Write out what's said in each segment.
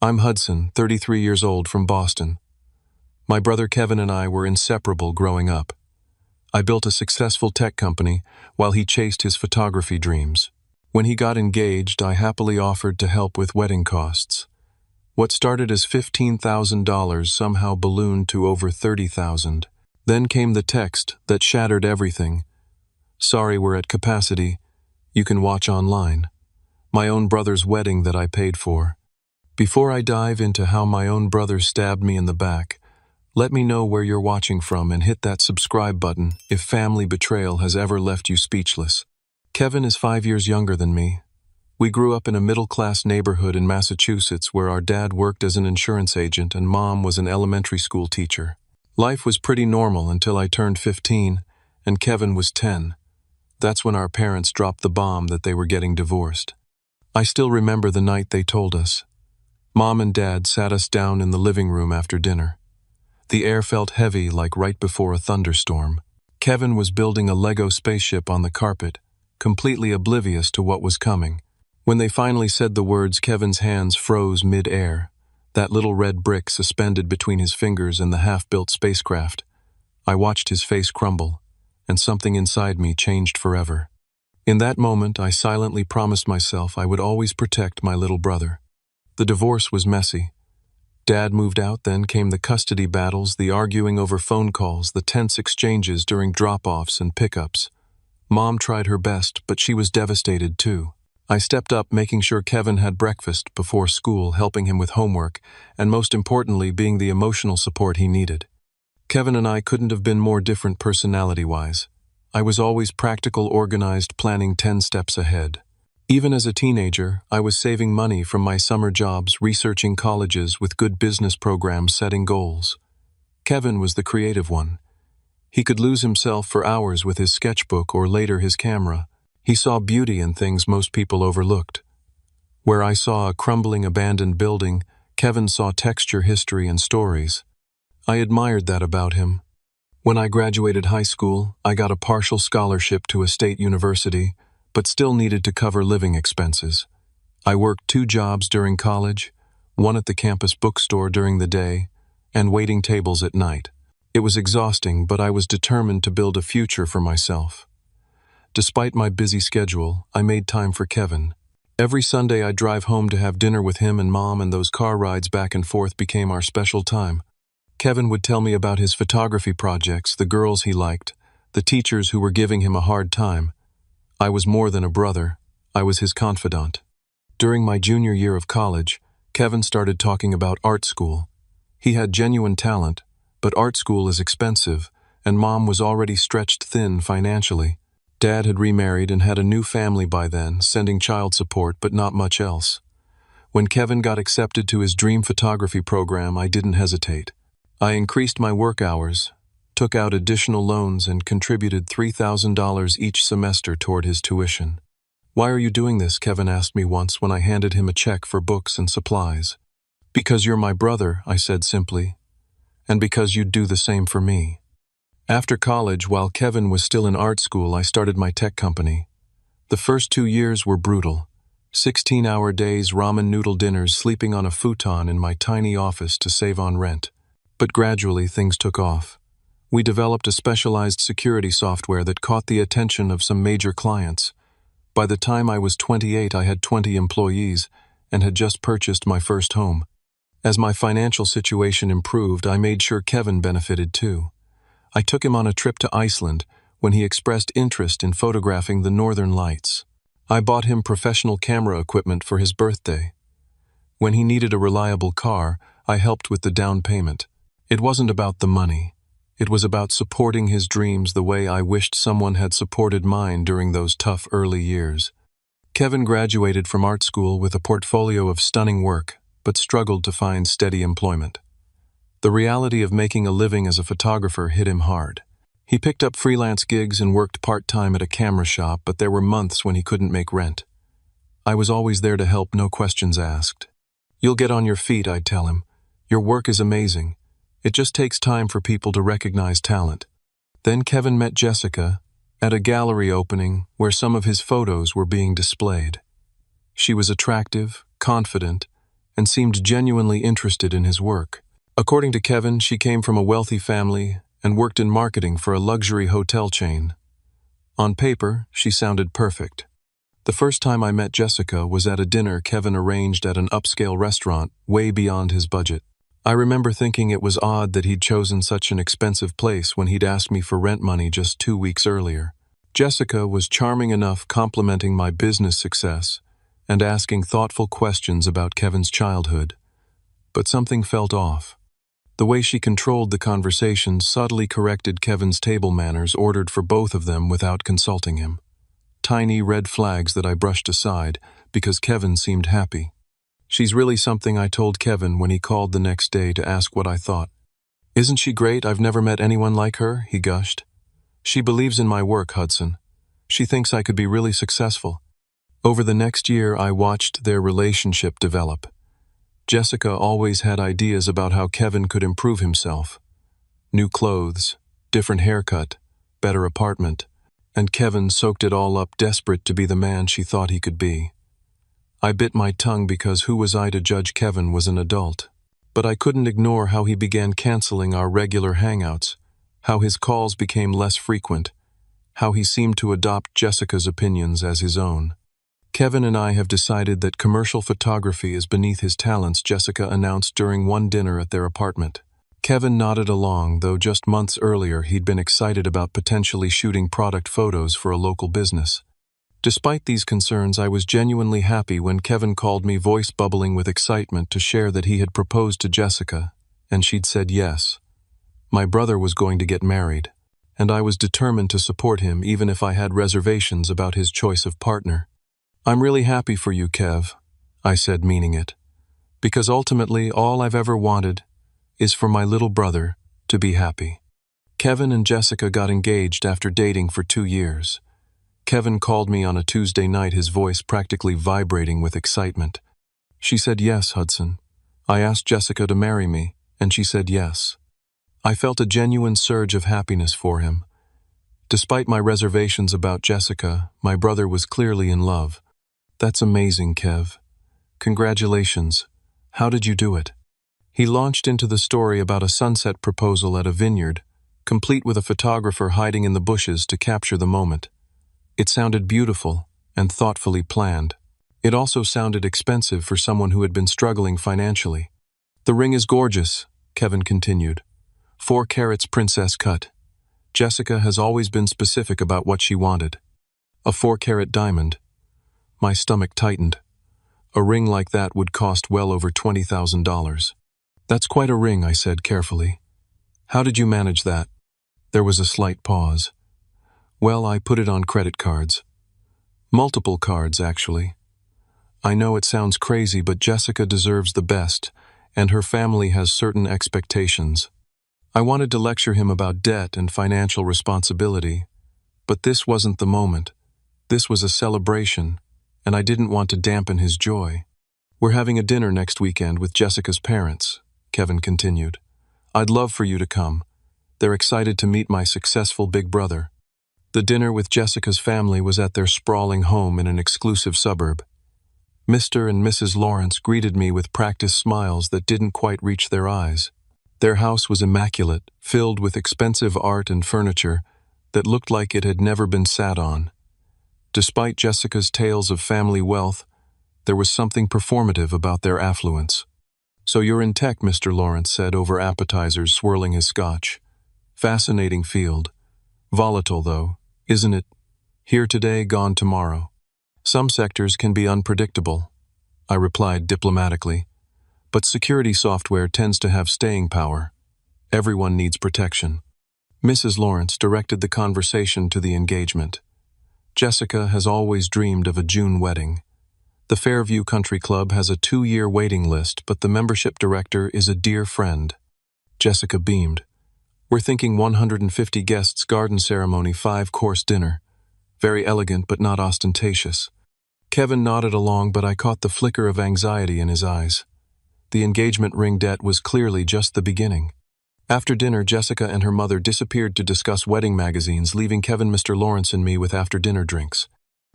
I'm Hudson, 33 years old, from Boston. My brother Kevin and I were inseparable growing up. I built a successful tech company while he chased his photography dreams. When he got engaged, I happily offered to help with wedding costs. What started as $15,000 somehow ballooned to over $30,000. Then came the text that shattered everything. "Sorry, we're at capacity. You can watch online." My own brother's wedding that I paid for. Before I dive into how my own brother stabbed me in the back, let me know where you're watching from and hit that subscribe button if family betrayal has ever left you speechless. Kevin is 5 years younger than me. We grew up in a middle-class neighborhood in Massachusetts where our dad worked as an insurance agent and mom was an elementary school teacher. Life was pretty normal until I turned 15 and Kevin was 10. That's when our parents dropped the bomb that they were getting divorced. I still remember the night they told us. Mom and Dad sat us down in the living room after dinner. The air felt heavy, like right before a thunderstorm. Kevin was building a Lego spaceship on the carpet, completely oblivious to what was coming. When they finally said the words, Kevin's hands froze mid-air, that little red brick suspended between his fingers and the half-built spacecraft. I watched his face crumble, and something inside me changed forever. In that moment, I silently promised myself I would always protect my little brother. The divorce was messy. Dad moved out, then came the custody battles, the arguing over phone calls, the tense exchanges during drop-offs and pickups. Mom tried her best, but she was devastated too. I stepped up, making sure Kevin had breakfast before school, helping him with homework, and most importantly, being the emotional support he needed. Kevin and I couldn't have been more different personality-wise. I was always practical, organized, planning 10 steps ahead. Even as a teenager, I was saving money from my summer jobs, researching colleges with good business programs, setting goals. Kevin was the creative one. He could lose himself for hours with his sketchbook or later his camera. He saw beauty in things most people overlooked. Where I saw a crumbling, abandoned building, Kevin saw texture, history, and stories. I admired that about him. When I graduated high school, I got a partial scholarship to a state university, but still needed to cover living expenses. I worked 2 jobs during college, one at the campus bookstore during the day, and waiting tables at night. It was exhausting, but I was determined to build a future for myself. Despite my busy schedule, I made time for Kevin. Every Sunday I'd drive home to have dinner with him and Mom, and those car rides back and forth became our special time. Kevin would tell me about his photography projects, the girls he liked, the teachers who were giving him a hard time. I was more than a brother, I was his confidant. During my junior year of college, Kevin started talking about art school. He had genuine talent, but art school is expensive, and Mom was already stretched thin financially. Dad had remarried and had a new family by then, sending child support but not much else. When Kevin got accepted to his dream photography program, I didn't hesitate. I increased my work hours, took out additional loans, and contributed $3,000 each semester toward his tuition. "Why are you doing this?" Kevin asked me once when I handed him a check for books and supplies. "Because you're my brother," I said simply, "and because you'd do the same for me." After college, while Kevin was still in art school, I started my tech company. The first 2 years were brutal. 16-hour days, ramen noodle dinners, sleeping on a futon in my tiny office to save on rent. But gradually, things took off. We developed a specialized security software that caught the attention of some major clients. By the time I was 28, I had 20 employees and had just purchased my first home. As my financial situation improved, I made sure Kevin benefited too. I took him on a trip to Iceland when he expressed interest in photographing the northern lights. I bought him professional camera equipment for his birthday. When he needed a reliable car, I helped with the down payment. It wasn't about the money. It was about supporting his dreams the way I wished someone had supported mine during those tough early years. Kevin graduated from art school with a portfolio of stunning work, but struggled to find steady employment. The reality of making a living as a photographer hit him hard. He picked up freelance gigs and worked part-time at a camera shop, but there were months when he couldn't make rent. I was always there to help, no questions asked. "You'll get on your feet," I'd tell him. "Your work is amazing. It just takes time for people to recognize talent." Then Kevin met Jessica at a gallery opening where some of his photos were being displayed. She was attractive, confident, and seemed genuinely interested in his work. According to Kevin, she came from a wealthy family and worked in marketing for a luxury hotel chain. On paper, she sounded perfect. The first time I met Jessica was at a dinner Kevin arranged at an upscale restaurant way beyond his budget. I remember thinking it was odd that he'd chosen such an expensive place when he'd asked me for rent money just 2 weeks earlier. Jessica was charming enough, complimenting my business success and asking thoughtful questions about Kevin's childhood. But something felt off. The way she controlled the conversation subtly corrected Kevin's table manners ordered for both of them without consulting him. Tiny red flags that I brushed aside because Kevin seemed happy. "She's really something," I told Kevin when he called the next day to ask what I thought. "Isn't she great? I've never met anyone like her," he gushed. "She believes in my work, Hudson. She thinks I could be really successful." Over the next year, I watched their relationship develop. Jessica always had ideas about how Kevin could improve himself. New clothes, different haircut, better apartment, and Kevin soaked it all up, desperate to be the man she thought he could be. I bit my tongue because who was I to judge Kevin was an adult? But I couldn't ignore how he began canceling our regular hangouts, how his calls became less frequent, how he seemed to adopt Jessica's opinions as his own. "Kevin and I have decided that commercial photography is beneath his talents," Jessica announced during one dinner at their apartment. Kevin nodded along, though just months earlier he'd been excited about potentially shooting product photos for a local business. Despite these concerns, I was genuinely happy when Kevin called me, voice bubbling with excitement, to share that he had proposed to Jessica, and she'd said yes. My brother was going to get married, and I was determined to support him even if I had reservations about his choice of partner. "I'm really happy for you, Kev," I said, meaning it, because ultimately all I've ever wanted is for my little brother to be happy. Kevin and Jessica got engaged after dating for 2 years. Kevin called me on a Tuesday night, his voice practically vibrating with excitement. "She said yes, Hudson. I asked Jessica to marry me, and she said yes." I felt a genuine surge of happiness for him. Despite my reservations about Jessica, my brother was clearly in love. "That's amazing, Kev. Congratulations. How did you do it?" He launched into the story about a sunset proposal at a vineyard, complete with a photographer hiding in the bushes to capture the moment. It sounded beautiful and thoughtfully planned. It also sounded expensive for someone who had been struggling financially. "The ring is gorgeous," Kevin continued. 4 carats princess cut. Jessica has always been specific about what she wanted. A 4-carat diamond. My stomach tightened. A ring like that would cost well over $20,000. "That's quite a ring," I said carefully. "How did you manage that?" There was a slight pause. "Well, I put it on credit cards. Multiple cards, actually. I know it sounds crazy, but Jessica deserves the best, and her family has certain expectations. I wanted to lecture him about debt and financial responsibility, but this wasn't the moment. This was a celebration, and I didn't want to dampen his joy. We're having a dinner next weekend with Jessica's parents," Kevin continued. "I'd love for you to come. They're excited to meet my successful big brother." The dinner with Jessica's family was at their sprawling home in an exclusive suburb. Mr. and Mrs. Lawrence greeted me with practiced smiles that didn't quite reach their eyes. Their house was immaculate, filled with expensive art and furniture that looked like it had never been sat on. Despite Jessica's tales of family wealth, there was something performative about their affluence. "So you're in tech," Mr. Lawrence said over appetizers, swirling his scotch. "Fascinating field. Volatile, though, isn't it? Here today, gone tomorrow." "Some sectors can be unpredictable," I replied diplomatically, "but security software tends to have staying power. Everyone needs protection." Mrs. Lawrence directed the conversation to the engagement. "Jessica has always dreamed of a June wedding. The Fairview Country Club has a 2-year waiting list, but the membership director is a dear friend." Jessica beamed. "We're thinking 150 guests, garden ceremony, 5-course dinner. Very elegant but not ostentatious." Kevin nodded along, but I caught the flicker of anxiety in his eyes. The engagement ring debt was clearly just the beginning. After dinner, Jessica and her mother disappeared to discuss wedding magazines, leaving Kevin, Mr. Lawrence, and me with after-dinner drinks.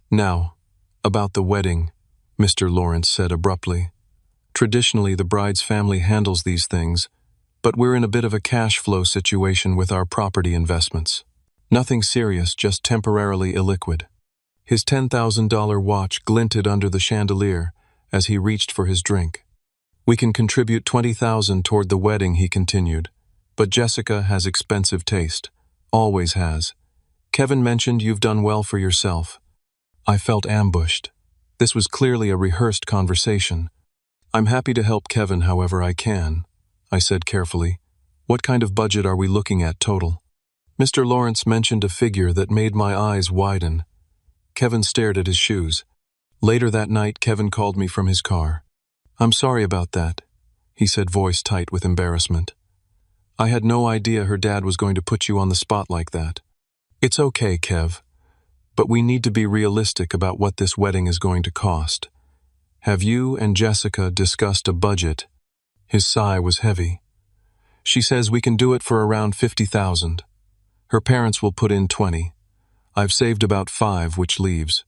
"Now, about the wedding," Mr. Lawrence said abruptly. Traditionally, the bride's family handles these things, but we're in a bit of a cash flow situation with our property investments. Nothing serious, just temporarily illiquid. His $10,000 watch glinted under the chandelier as he reached for his drink. We can contribute $20,000 toward the wedding, he continued, but Jessica has expensive taste. Always has. Kevin mentioned you've done well for yourself. I felt ambushed. This was clearly a rehearsed conversation. I'm happy to help Kevin however I can, I said carefully. What kind of budget are we looking at total? Mr. Lawrence mentioned a figure that made my eyes widen. Kevin stared at his shoes. Later that night, Kevin called me from his car. I'm sorry about that, he said, voice tight with embarrassment. I had no idea her dad was going to put you on the spot like that. It's okay, Kev, but we need to be realistic about what this wedding is going to cost. Have you and Jessica discussed a budget? His sigh was heavy. She says we can do it for around $50,000. Her parents will put in 20. I've saved about 5, which leaves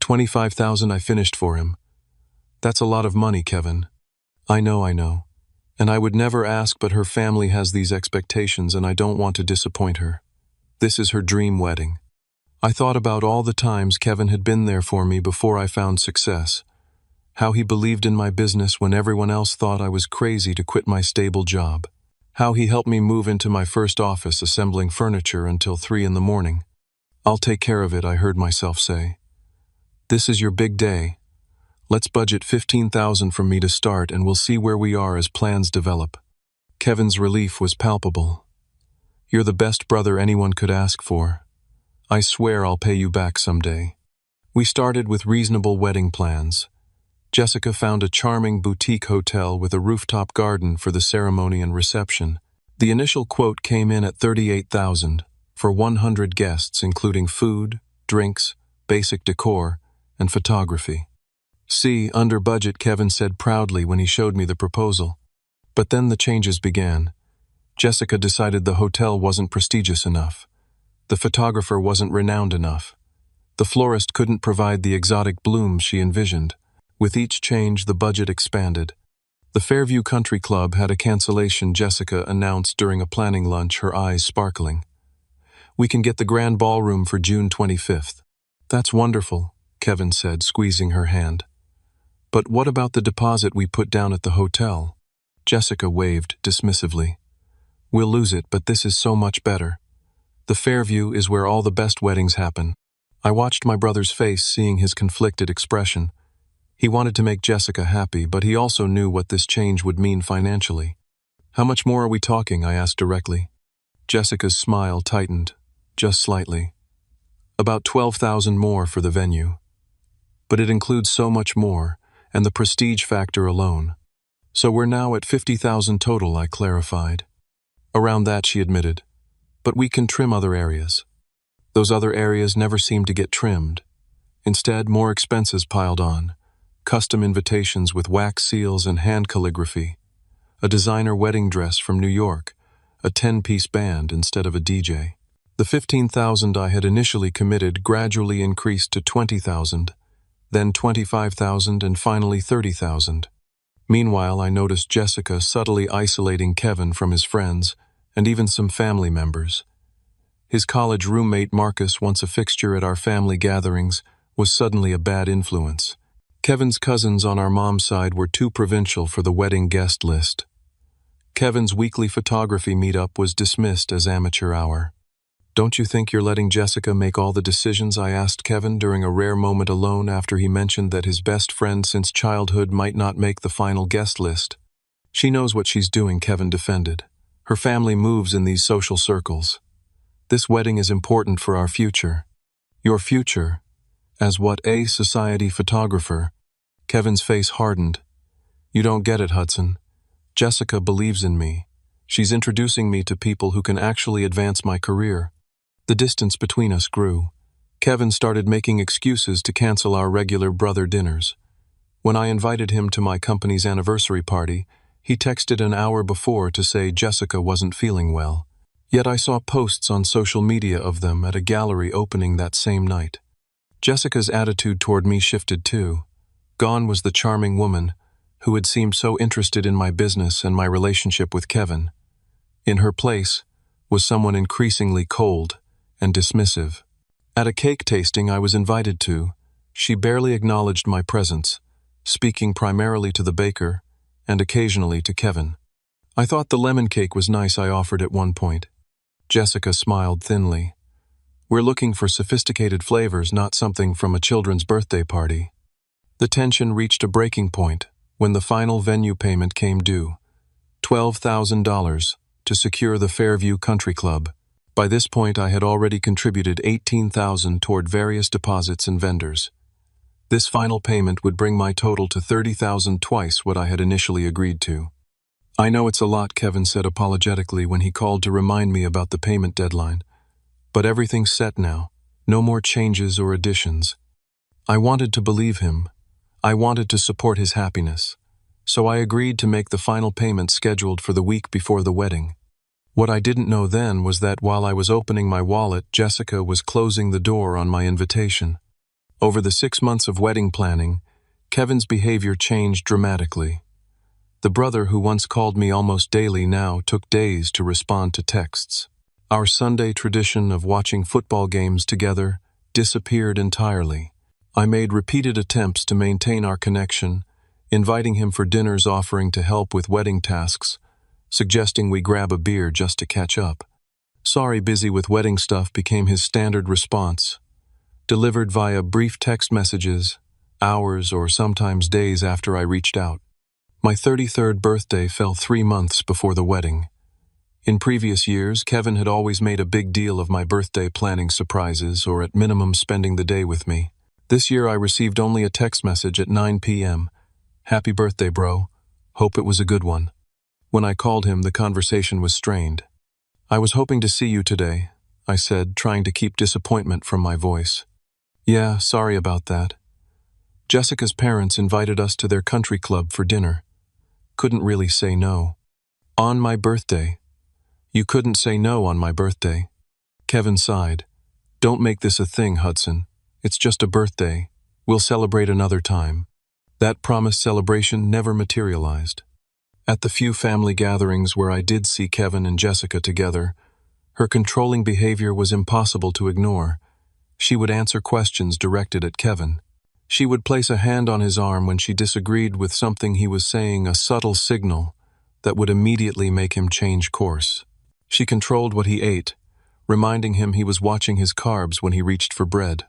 25,000 I finished for him. That's a lot of money, Kevin. I know. And I would never ask, but her family has these expectations and I don't want to disappoint her. This is her dream wedding. I thought about all the times Kevin had been there for me before I found success. How he believed in my business when everyone else thought I was crazy to quit my stable job. How he helped me move into my first office assembling furniture until 3 in the morning. I'll take care of it, I heard myself say. This is your big day. Let's budget $15,000 from me to start and we'll see where we are as plans develop. Kevin's relief was palpable. You're the best brother anyone could ask for. I swear I'll pay you back someday. We started with reasonable wedding plans. Jessica found a charming boutique hotel with a rooftop garden for the ceremony and reception. The initial quote came in at $38,000 for 100 guests, including food, drinks, basic decor, and photography. See, under budget, Kevin said proudly when he showed me the proposal. But then the changes began. Jessica decided the hotel wasn't prestigious enough. The photographer wasn't renowned enough. The florist couldn't provide the exotic blooms she envisioned. With each change, the budget expanded. The Fairview Country Club had a cancellation, Jessica announced during a planning lunch, her eyes sparkling. We can get the grand ballroom for June 25th. That's wonderful, Kevin said, squeezing her hand. But what about the deposit we put down at the hotel? Jessica waved dismissively. We'll lose it, but this is so much better. The Fairview is where all the best weddings happen. I watched my brother's face, seeing his conflicted expression. He wanted to make Jessica happy, but he also knew what this change would mean financially. How much more are we talking? I asked directly. Jessica's smile tightened, just slightly. About $12,000 more for the venue. But it includes so much more, and the prestige factor alone. So we're now at $50,000 total, I clarified. Around that, she admitted. But we can trim other areas. Those other areas never seemed to get trimmed. Instead, more expenses piled on. Custom invitations with wax seals and hand calligraphy. A designer wedding dress from New York. A 10-piece band instead of a DJ. The $15,000 I had initially committed gradually increased to $20,000, then $25,000, and finally $30,000. Meanwhile, I noticed Jessica subtly isolating Kevin from his friends, and even some family members. His college roommate Marcus, once a fixture at our family gatherings, was suddenly a bad influence. Kevin's cousins on our mom's side were too provincial for the wedding guest list. Kevin's weekly photography meetup was dismissed as amateur hour. Don't you think you're letting Jessica make all the decisions? I asked Kevin during a rare moment alone after he mentioned that his best friend since childhood might not make the final guest list. She knows what she's doing, Kevin defended. Her family moves in these social circles. This wedding is important for our future. Your future? As what, a society photographer? Kevin's face hardened. You don't get it, Hudson. Jessica believes in me. She's introducing me to people who can actually advance my career. The distance between us grew. Kevin started making excuses to cancel our regular brother dinners. When I invited him to my company's anniversary party, he texted an hour before to say Jessica wasn't feeling well. Yet I saw posts on social media of them at a gallery opening that same night. Jessica's attitude toward me shifted too. Gone was the charming woman who had seemed so interested in my business and my relationship with Kevin. In her place was someone increasingly cold and dismissive. At a cake tasting I was invited to, she barely acknowledged my presence, speaking primarily to the baker and occasionally to Kevin. I thought the lemon cake was nice, I offered at one point. Jessica smiled thinly. We're looking for sophisticated flavors, not something from a children's birthday party. The tension reached a breaking point when the final venue payment came due. $12,000 to secure the Fairview Country Club. By this point I had already contributed $18,000 toward various deposits and vendors. This final payment would bring my total to $30,000, twice what I had initially agreed to. I know it's a lot, Kevin said apologetically when he called to remind me about the payment deadline. But everything's set now. No more changes or additions. I wanted to believe him. I wanted to support his happiness. So I agreed to make the final payment scheduled for the week before the wedding. What I didn't know then was that while I was opening my wallet, Jessica was closing the door on my invitation. Over the 6 months of wedding planning, Kevin's behavior changed dramatically. The brother who once called me almost daily now took days to respond to texts. Our Sunday tradition of watching football games together disappeared entirely. I made repeated attempts to maintain our connection, inviting him for dinners, offering to help with wedding tasks, suggesting we grab a beer just to catch up. Sorry, busy with wedding stuff became his standard response, delivered via brief text messages, hours or sometimes days after I reached out. My 33rd birthday fell 3 months before the wedding. In previous years, Kevin had always made a big deal of my birthday, planning surprises or at minimum spending the day with me. This year I received only a text message at 9 p.m. Happy birthday, bro. Hope it was a good one. When I called him, the conversation was strained. I was hoping to see you today, I said, trying to keep disappointment from my voice. Yeah, sorry about that. Jessica's parents invited us to their country club for dinner. Couldn't really say no. On my birthday. You couldn't say no on my birthday. Kevin sighed. Don't make this a thing, Hudson. It's just a birthday. We'll celebrate another time. That promised celebration never materialized. At the few family gatherings where I did see Kevin and Jessica together, her controlling behavior was impossible to ignore. She would answer questions directed at Kevin. She would place a hand on his arm when she disagreed with something he was saying, a subtle signal that would immediately make him change course. She controlled what he ate, reminding him he was watching his carbs when he reached for bread.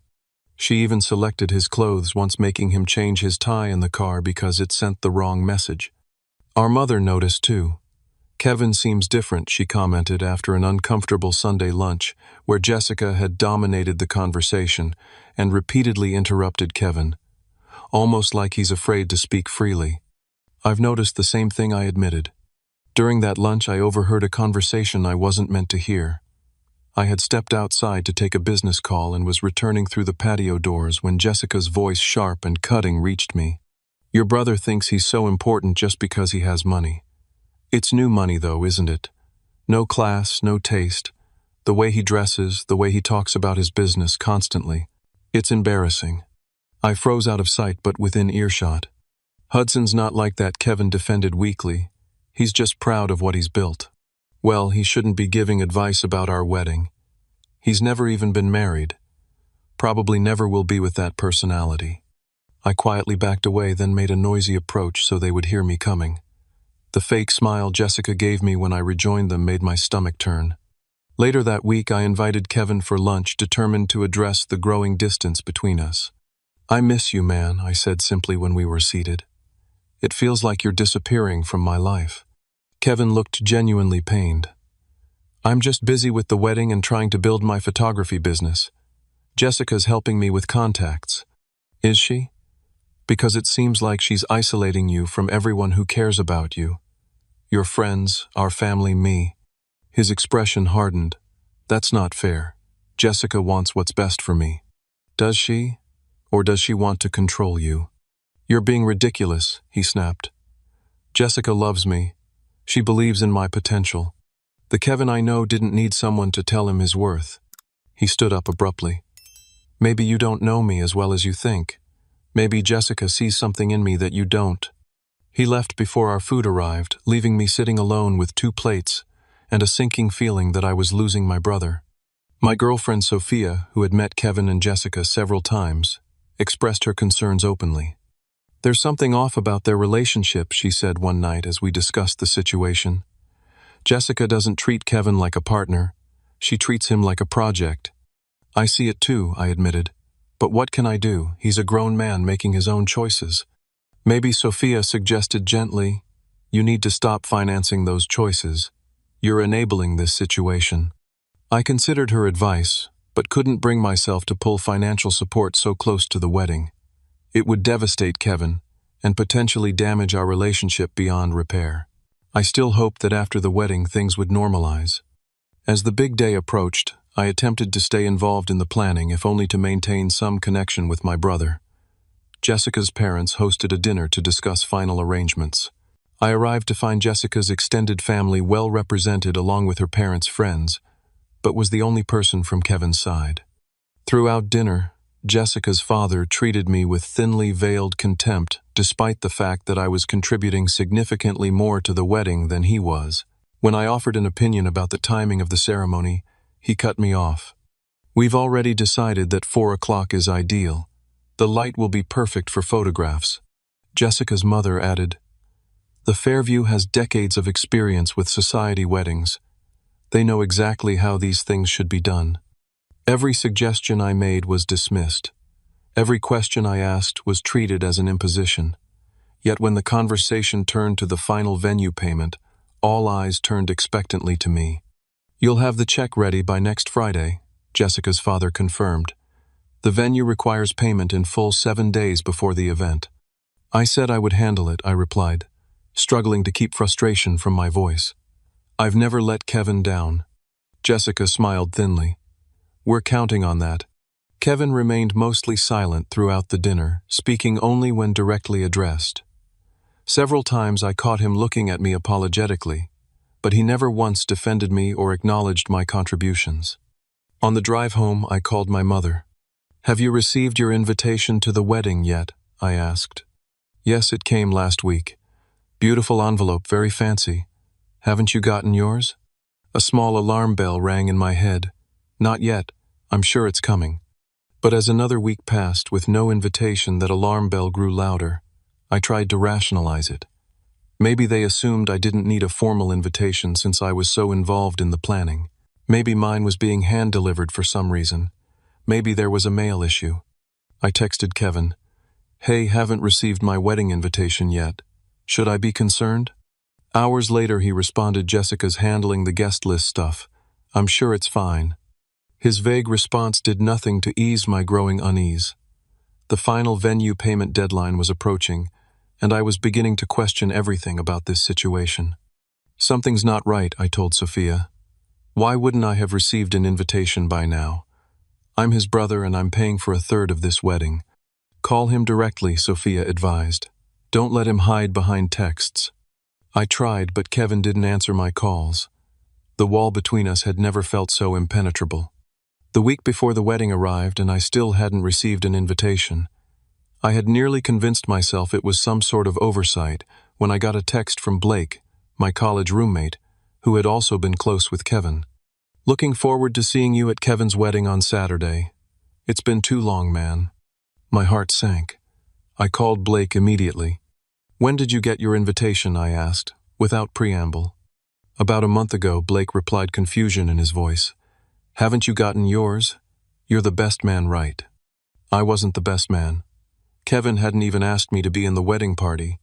She even selected his clothes, once making him change his tie in the car because it sent the wrong message. Our mother noticed too. Kevin seems different, she commented after an uncomfortable Sunday lunch where Jessica had dominated the conversation and repeatedly interrupted Kevin, almost like he's afraid to speak freely. I've noticed the same thing, I admitted. During that lunch, I overheard a conversation I wasn't meant to hear. I had stepped outside to take a business call and was returning through the patio doors when Jessica's voice, sharp and cutting, reached me. Your brother thinks he's so important just because he has money. It's new money though, isn't it? No class, no taste. The way he dresses, the way he talks about his business constantly. It's embarrassing. I froze out of sight but within earshot. Hudson's not like that, Kevin defended weakly. He's just proud of what he's built. Well, he shouldn't be giving advice about our wedding. He's never even been married. Probably never will be with that personality. I quietly backed away, then made a noisy approach so they would hear me coming. The fake smile Jessica gave me when I rejoined them made my stomach turn. Later that week, I invited Kevin for lunch, determined to address the growing distance between us. I miss you, man, I said simply when we were seated. It feels like you're disappearing from my life. Kevin looked genuinely pained. I'm just busy with the wedding and trying to build my photography business. Jessica's helping me with contacts. Is she? Because it seems like she's isolating you from everyone who cares about you. Your friends, our family, me. His expression hardened. That's not fair. Jessica wants what's best for me. Does she? Or does she want to control you? You're being ridiculous, he snapped. Jessica loves me. She believes in my potential. The Kevin I know didn't need someone to tell him his worth. He stood up abruptly. Maybe you don't know me as well as you think. Maybe Jessica sees something in me that you don't. He left before our food arrived, leaving me sitting alone with 2 plates and a sinking feeling that I was losing my brother. My girlfriend Sophia, who had met Kevin and Jessica several times, expressed her concerns openly. "There's something off about their relationship," she said one night as we discussed the situation. "Jessica doesn't treat Kevin like a partner. She treats him like a project." "I see it too," I admitted. "But what can I do? He's a grown man making his own choices." "Maybe," Sophia suggested gently, "you need to stop financing those choices. You're enabling this situation." I considered her advice, but couldn't bring myself to pull financial support so close to the wedding. It would devastate Kevin and potentially damage our relationship beyond repair. I still hoped that after the wedding things would normalize. As the big day approached, I attempted to stay involved in the planning, if only to maintain some connection with my brother. Jessica's parents hosted a dinner to discuss final arrangements. I arrived to find Jessica's extended family well represented along with her parents' friends, but was the only person from Kevin's side. Throughout dinner, Jessica's father treated me with thinly veiled contempt, despite the fact that I was contributing significantly more to the wedding than he was. When I offered an opinion about the timing of the ceremony, he cut me off. "We've already decided that 4 o'clock is ideal. The light will be perfect for photographs." Jessica's mother added, "The Fairview has decades of experience with society weddings. They know exactly how these things should be done." Every suggestion I made was dismissed. Every question I asked was treated as an imposition. Yet when the conversation turned to the final venue payment, all eyes turned expectantly to me. "You'll have the check ready by next Friday," Jessica's father confirmed. "The venue requires payment in full 7 days before the event." "I said I would handle it," I replied, struggling to keep frustration from my voice. "I've never let Kevin down." Jessica smiled thinly. "We're counting on that." Kevin remained mostly silent throughout the dinner, speaking only when directly addressed. Several times I caught him looking at me apologetically, but he never once defended me or acknowledged my contributions. On the drive home, I called my mother. "Have you received your invitation to the wedding yet?" I asked. "Yes, it came last week. Beautiful envelope, very fancy. Haven't you gotten yours?" A small alarm bell rang in my head. "Not yet. I'm sure it's coming." But as another week passed with no invitation, that alarm bell grew louder. I tried to rationalize it. Maybe they assumed I didn't need a formal invitation since I was so involved in the planning. Maybe mine was being hand-delivered for some reason. Maybe there was a mail issue. I texted Kevin, "Hey, haven't received my wedding invitation yet. Should I be concerned?" Hours later he responded, "Jessica's handling the guest list stuff. I'm sure it's fine." His vague response did nothing to ease my growing unease. The final venue payment deadline was approaching, and I was beginning to question everything about this situation. "Something's not right," I told Sophia. "Why wouldn't I have received an invitation by now? I'm his brother and I'm paying for 1/3 of this wedding." "Call him directly," Sophia advised. "Don't let him hide behind texts." I tried, but Kevin didn't answer my calls. The wall between us had never felt so impenetrable. The week before the wedding arrived and I still hadn't received an invitation. I had nearly convinced myself it was some sort of oversight when I got a text from Blake, my college roommate, who had also been close with Kevin. "Looking forward to seeing you at Kevin's wedding on Saturday. It's been too long, man." My heart sank. I called Blake immediately. "When did you get your invitation?" I asked, without preamble. "About a month ago," Blake replied, confusion in his voice. "Haven't you gotten yours? You're the best man, right?" I wasn't the best man. Kevin hadn't even asked me to be in the wedding party.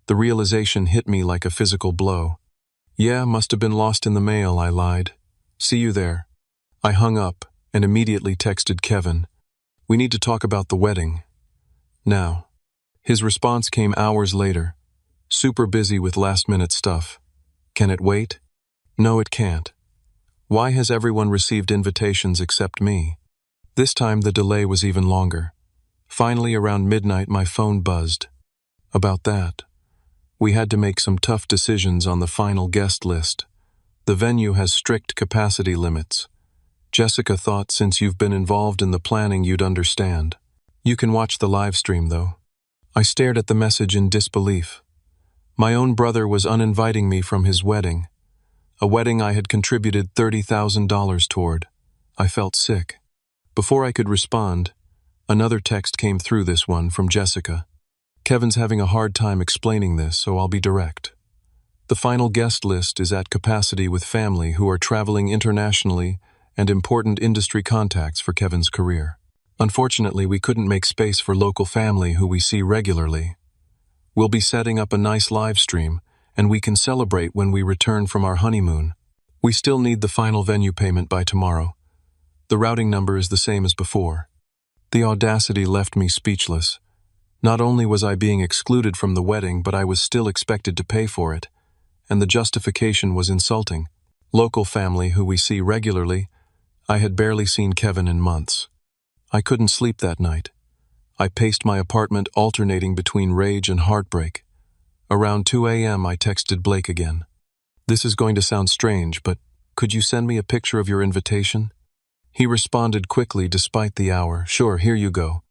The realization hit me like a physical blow. "Yeah, must have been lost in the mail," I lied. "See you there." I hung up and immediately texted Kevin. "We need to talk about the wedding. Now." His response came hours later. "Super busy with last-minute stuff. Can it wait?" "No, it can't. Why has everyone received invitations except me?" This time the delay was even longer. Finally, around midnight, my phone buzzed. About that. We had to make some tough decisions on the final guest list. The venue has strict capacity limits. Jessica thought since you've been involved in the planning you'd understand. You can watch the live stream, though. I stared at the message in disbelief. My own brother was uninviting me from his wedding, a wedding I had contributed $30,000 toward. I felt sick. Before I could respond, another text came through, this one from Jessica. Kevin's having a hard time explaining this, so I'll be direct. The final guest list is at capacity with family who are traveling internationally and important industry contacts for Kevin's career. Unfortunately, we couldn't make space for local family who we see regularly. We'll be setting up a nice live stream, and we can celebrate when we return from our honeymoon. We still need the final venue payment by tomorrow. The routing number is the same as before. The audacity left me speechless. Not only was I being excluded from the wedding, but I was still expected to pay for it, and the justification was insulting. Local family who we see regularly, I had barely seen Kevin in months. I couldn't sleep that night. I paced my apartment, alternating between rage and heartbreak. Around 2 a.m. I texted Blake again. This is going to sound strange, but could you send me a picture of your invitation? He responded quickly despite the hour. Sure, here you go.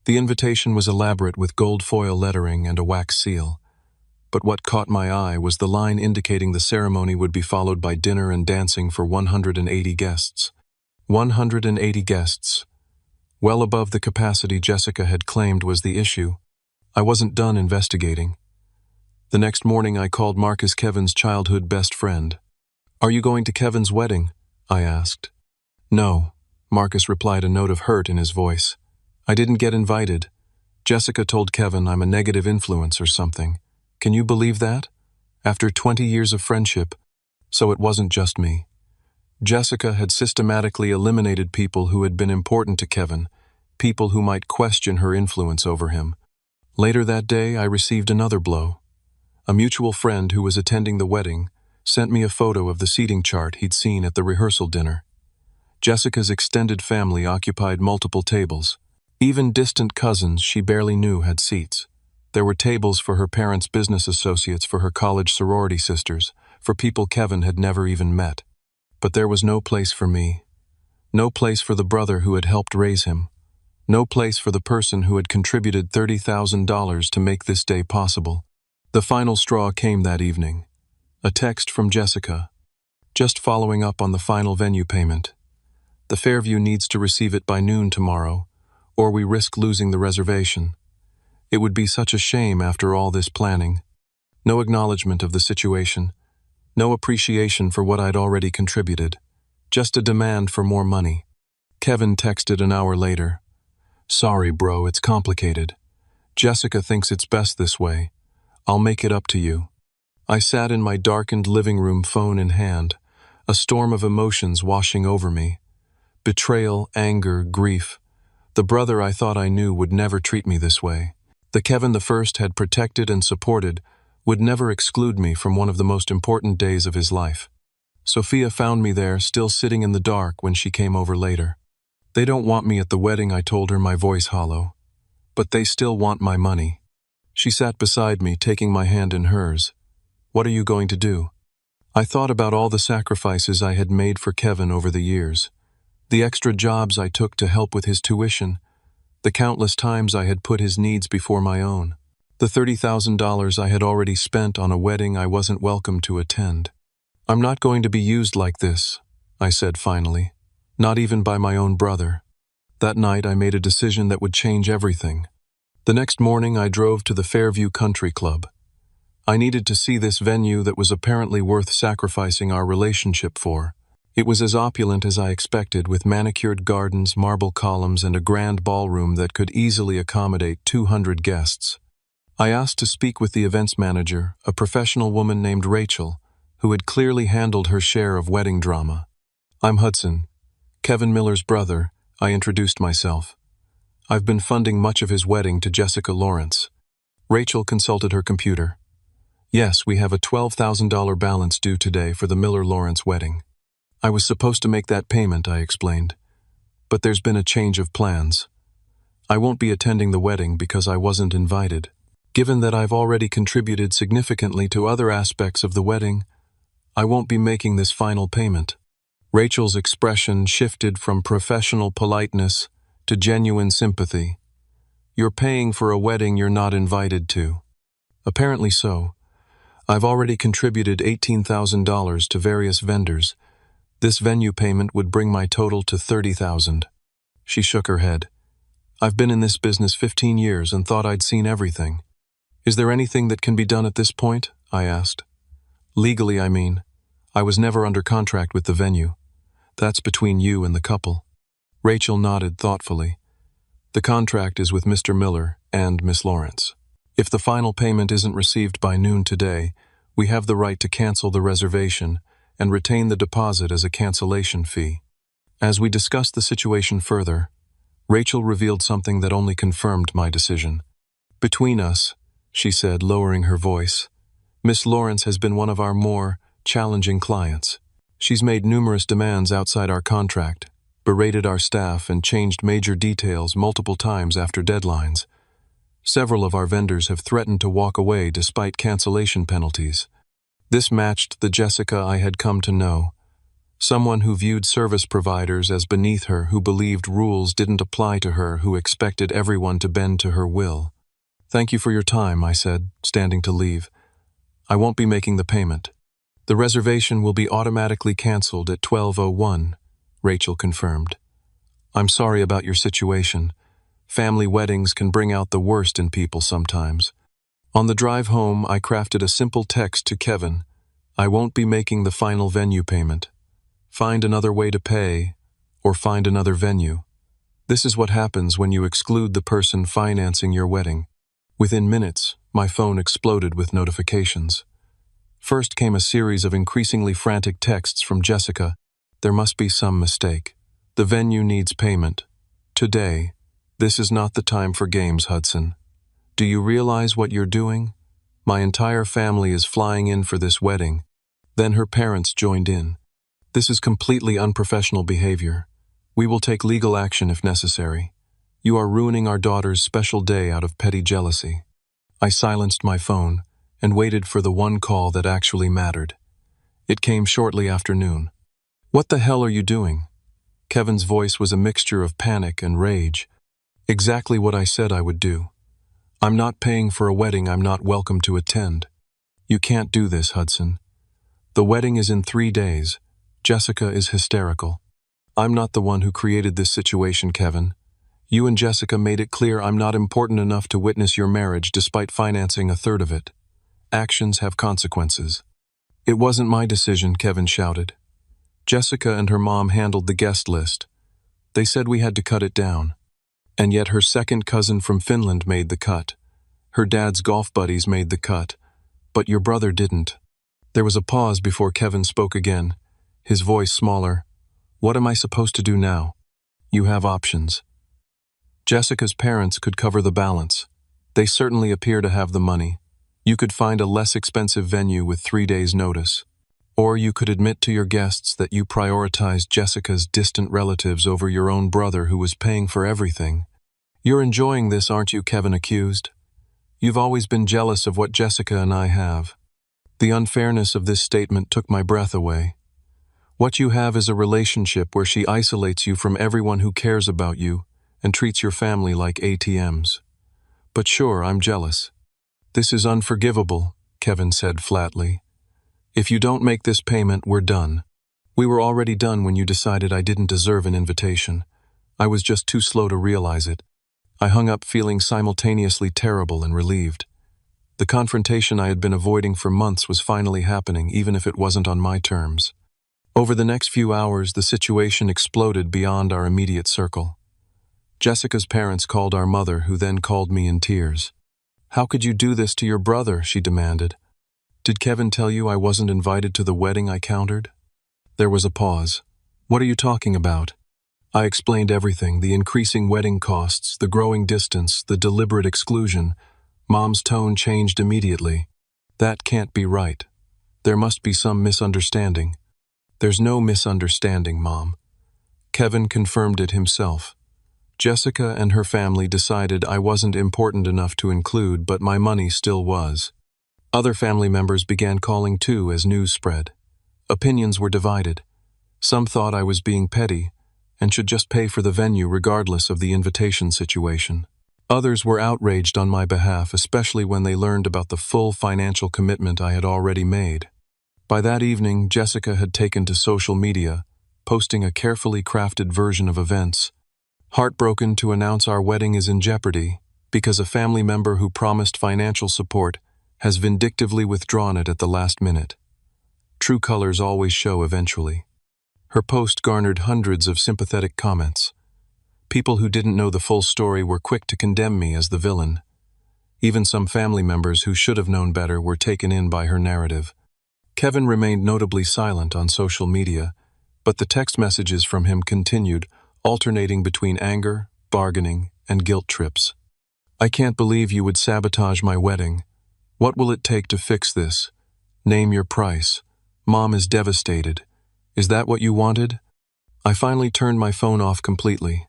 The invitation was elaborate with gold foil lettering and a wax seal. But what caught my eye was the line indicating the ceremony would be followed by dinner and dancing for 180 guests. 180 guests. Well above the capacity Jessica had claimed was the issue. I wasn't done investigating. The next morning I called Marcus, Kevin's childhood best friend. Are you going to Kevin's wedding? I asked. No, Marcus replied, a note of hurt in his voice. I didn't get invited. Jessica told Kevin I'm a negative influence or something. Can you believe that? After 20 years of friendship. So it wasn't just me. Jessica had systematically eliminated people who had been important to Kevin, people who might question her influence over him. Later that day, I received another blow. A mutual friend who was attending the wedding sent me a photo of the seating chart he'd seen at the rehearsal dinner. Jessica's extended family occupied multiple tables. Even distant cousins she barely knew had seats. There were tables for her parents' business associates, for her college sorority sisters, for people Kevin had never even met. But there was no place for me. No place for the brother who had helped raise him. No place for the person who had contributed $30,000 to make this day possible. The final straw came that evening. A text from Jessica. Just following up on the final venue payment. The Fairview needs to receive it by noon tomorrow, or we risk losing the reservation. It would be such a shame after all this planning. No acknowledgement of the situation. No appreciation for what I'd already contributed. Just a demand for more money. Kevin texted an hour later. Sorry, bro, it's complicated. Jessica thinks it's best this way. I'll make it up to you. I sat in my darkened living room, phone in hand, a storm of emotions washing over me. Betrayal, anger, grief. The brother I thought I knew would never treat me this way. The Kevin I had protected and supported would never exclude me from one of the most important days of his life. Sophia found me there, still sitting in the dark, when she came over later. They don't want me at the wedding, I told her, my voice hollow. But they still want my money. She sat beside me, taking my hand in hers. What are you going to do? I thought about all the sacrifices I had made for Kevin over the years. The extra jobs I took to help with his tuition. The countless times I had put his needs before my own. The $30,000 I had already spent on a wedding I wasn't welcome to attend. I'm not going to be used like this, I said finally. Not even by my own brother. That night I made a decision that would change everything. The next morning I drove to the Fairview Country Club. I needed to see this venue that was apparently worth sacrificing our relationship for. It was as opulent as I expected, with manicured gardens, marble columns, and a grand ballroom that could easily accommodate 200 guests. I asked to speak with the events manager, a professional woman named Rachel, who had clearly handled her share of wedding drama. I'm Hudson, Kevin Miller's brother, I introduced myself. I've been funding much of his wedding to Jessica Lawrence. Rachel consulted her computer. Yes, we have a $12,000 balance due today for the Miller-Lawrence wedding. I was supposed to make that payment, I explained. But there's been a change of plans. I won't be attending the wedding because I wasn't invited. Given that I've already contributed significantly to other aspects of the wedding, I won't be making this final payment. Rachel's expression shifted from professional politeness to genuine sympathy. You're paying for a wedding you're not invited to. Apparently so. I've already contributed $18,000 to various vendors. This venue payment would bring my total to $30,000. She shook her head. I've been in this business 15 years and thought I'd seen everything. Is there anything that can be done at this point? I asked. Legally, I mean. I was never under contract with the venue. That's between you and the couple. Rachel nodded thoughtfully. The contract is with Mr. Miller and Miss Lawrence. If the final payment isn't received by noon today, we have the right to cancel the reservation and retain the deposit as a cancellation fee. As we discussed the situation further, Rachel revealed something that only confirmed my decision. Between us, she said, lowering her voice, Miss Lawrence has been one of our more challenging clients. She's made numerous demands outside our contract, berated our staff, and changed major details multiple times after deadlines. Several of our vendors have threatened to walk away despite cancellation penalties. This matched the Jessica I had come to know, someone who viewed service providers as beneath her, who believed rules didn't apply to her, who expected everyone to bend to her will. Thank you for your time, I said, standing to leave. I won't be making the payment. The reservation will be automatically canceled at 12:01, Rachel confirmed. I'm sorry about your situation. Family weddings can bring out the worst in people sometimes. On the drive home, I crafted a simple text to Kevin. I won't be making the final venue payment. Find another way to pay, or find another venue. This is what happens when you exclude the person financing your wedding. Within minutes, my phone exploded with notifications. First came a series of increasingly frantic texts from Jessica. There must be some mistake. The venue needs payment. Today. This is not the time for games, Hudson. Do you realize what you're doing? My entire family is flying in for this wedding. Then her parents joined in. This is completely unprofessional behavior. We will take legal action if necessary. You are ruining our daughter's special day out of petty jealousy. I silenced my phone and waited for the one call that actually mattered. It came shortly after noon. What the hell are you doing? Kevin's voice was a mixture of panic and rage. Exactly what I said I would do. I'm not paying for a wedding I'm not welcome to attend. You can't do this, Hudson. The wedding is in 3 days. Jessica is hysterical. I'm not the one who created this situation, Kevin. You and Jessica made it clear I'm not important enough to witness your marriage despite financing a third of it. Actions have consequences. It wasn't my decision, Kevin shouted. Jessica and her mom handled the guest list. They said we had to cut it down. And yet her second cousin from Finland made the cut. Her dad's golf buddies made the cut. But your brother didn't. There was a pause before Kevin spoke again, his voice smaller. What am I supposed to do now? You have options. Jessica's parents could cover the balance. They certainly appear to have the money. You could find a less expensive venue with 3 days' notice. Or you could admit to your guests that you prioritized Jessica's distant relatives over your own brother who was paying for everything. You're enjoying this, aren't you, Kevin accused? You've always been jealous of what Jessica and I have. The unfairness of this statement took my breath away. What you have is a relationship where she isolates you from everyone who cares about you and treats your family like ATMs. But sure, I'm jealous. This is unforgivable, Kevin said flatly. If you don't make this payment, we're done. We were already done when you decided I didn't deserve an invitation. I was just too slow to realize it. I hung up feeling simultaneously terrible and relieved. The confrontation I had been avoiding for months was finally happening, even if it wasn't on my terms. Over the next few hours, the situation exploded beyond our immediate circle. Jessica's parents called our mother, who then called me in tears. How could you do this to your brother? She demanded. Did Kevin tell you I wasn't invited to the wedding? I countered. There was a pause. What are you talking about? I explained everything, the increasing wedding costs, the growing distance, the deliberate exclusion. Mom's tone changed immediately. That can't be right. There must be some misunderstanding. There's no misunderstanding, Mom. Kevin confirmed it himself. Jessica and her family decided I wasn't important enough to include, but my money still was. Other family members began calling too as news spread. Opinions were divided. Some thought I was being petty and should just pay for the venue regardless of the invitation situation. Others were outraged on my behalf, especially when they learned about the full financial commitment I had already made. By that evening, Jessica had taken to social media, posting a carefully crafted version of events. Heartbroken to announce our wedding is in jeopardy because a family member who promised financial support has vindictively withdrawn it at the last minute. True colors always show eventually. Her post garnered hundreds of sympathetic comments. People who didn't know the full story were quick to condemn me as the villain. Even some family members who should have known better were taken in by her narrative. Kevin remained notably silent on social media, but the text messages from him continued, alternating between anger, bargaining, and guilt trips. "I can't believe you would sabotage my wedding. What will it take to fix this? Name your price. Mom is devastated. Is that what you wanted?" I finally turned my phone off completely.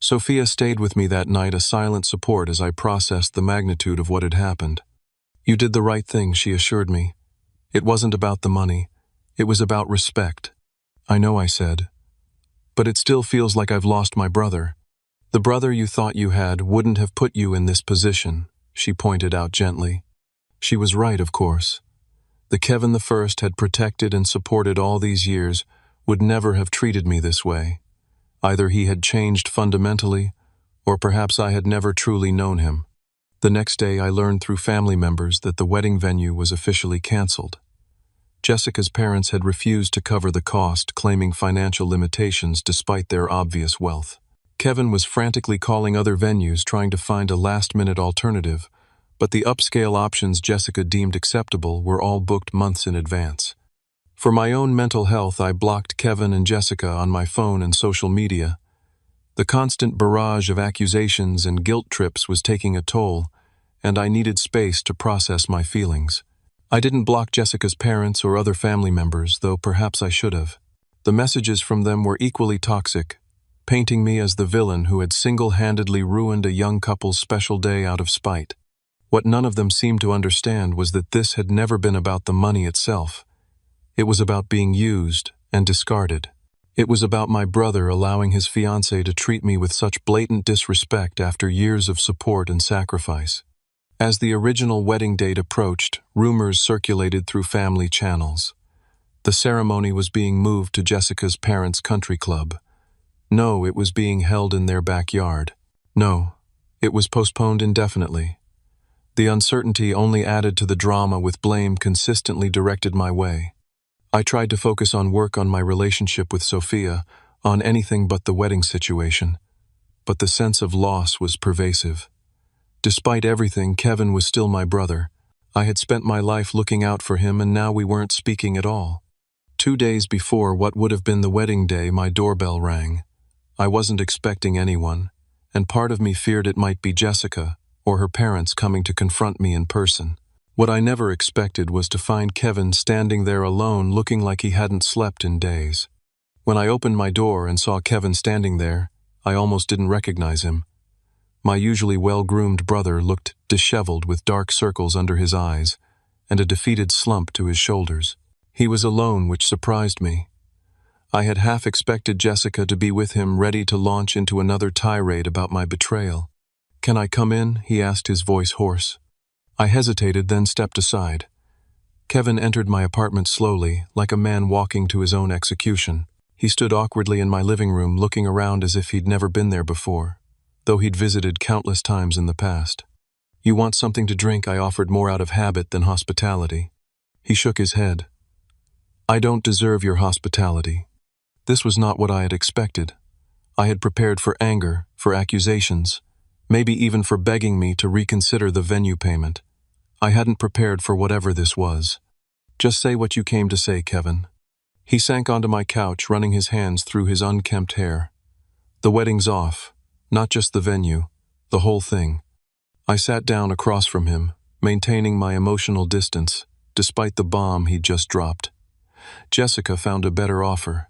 Sophia stayed with me that night, a silent support as I processed the magnitude of what had happened. "You did the right thing," she assured me. "It wasn't about the money. It was about respect." "I know," I said. "But it still feels like I've lost my brother." "The brother you thought you had wouldn't have put you in this position," she pointed out gently. She was right, of course. The Kevin the First had protected and supported all these years would never have treated me this way. Either he had changed fundamentally, or perhaps I had never truly known him. The next day I learned through family members that the wedding venue was officially canceled. Jessica's parents had refused to cover the cost, claiming financial limitations despite their obvious wealth. Kevin was frantically calling other venues, trying to find a last-minute alternative, but the upscale options Jessica deemed acceptable were all booked months in advance. For my own mental health, I blocked Kevin and Jessica on my phone and social media. The constant barrage of accusations and guilt trips was taking a toll, and I needed space to process my feelings. I didn't block Jessica's parents or other family members, though perhaps I should have. The messages from them were equally toxic, painting me as the villain who had single-handedly ruined a young couple's special day out of spite. What none of them seemed to understand was that this had never been about the money itself. It was about being used and discarded. It was about my brother allowing his fiancée to treat me with such blatant disrespect after years of support and sacrifice. As the original wedding date approached, rumors circulated through family channels. The ceremony was being moved to Jessica's parents' country club. No, it was being held in their backyard. No, it was postponed indefinitely. The uncertainty only added to the drama, with blame consistently directed my way. I tried to focus on work, on my relationship with Sophia, on anything but the wedding situation. But the sense of loss was pervasive. Despite everything, Kevin was still my brother. I had spent my life looking out for him, and now we weren't speaking at all. 2 days before what would have been the wedding day, my doorbell rang. I wasn't expecting anyone, and part of me feared it might be Jessica or her parents coming to confront me in person. What I never expected was to find Kevin standing there alone, looking like he hadn't slept in days. When I opened my door and saw Kevin standing there, I almost didn't recognize him. My usually well-groomed brother looked disheveled, with dark circles under his eyes and a defeated slump to his shoulders. He was alone, which surprised me. I had half expected Jessica to be with him, ready to launch into another tirade about my betrayal. "Can I come in?" he asked, his voice hoarse. I hesitated, then stepped aside. Kevin entered my apartment slowly, like a man walking to his own execution. He stood awkwardly in my living room, looking around as if he'd never been there before, though he'd visited countless times in the past. "You want something to drink?" I offered, more out of habit than hospitality. He shook his head. "I don't deserve your hospitality." This was not what I had expected. I had prepared for anger, for accusations, maybe even for begging me to reconsider the venue payment. I hadn't prepared for whatever this was. "Just say what you came to say, Kevin." He sank onto my couch, running his hands through his unkempt hair. "The wedding's off. Not just the venue. The whole thing." I sat down across from him, maintaining my emotional distance, despite the bomb he'd just dropped. Jessica found a better offer.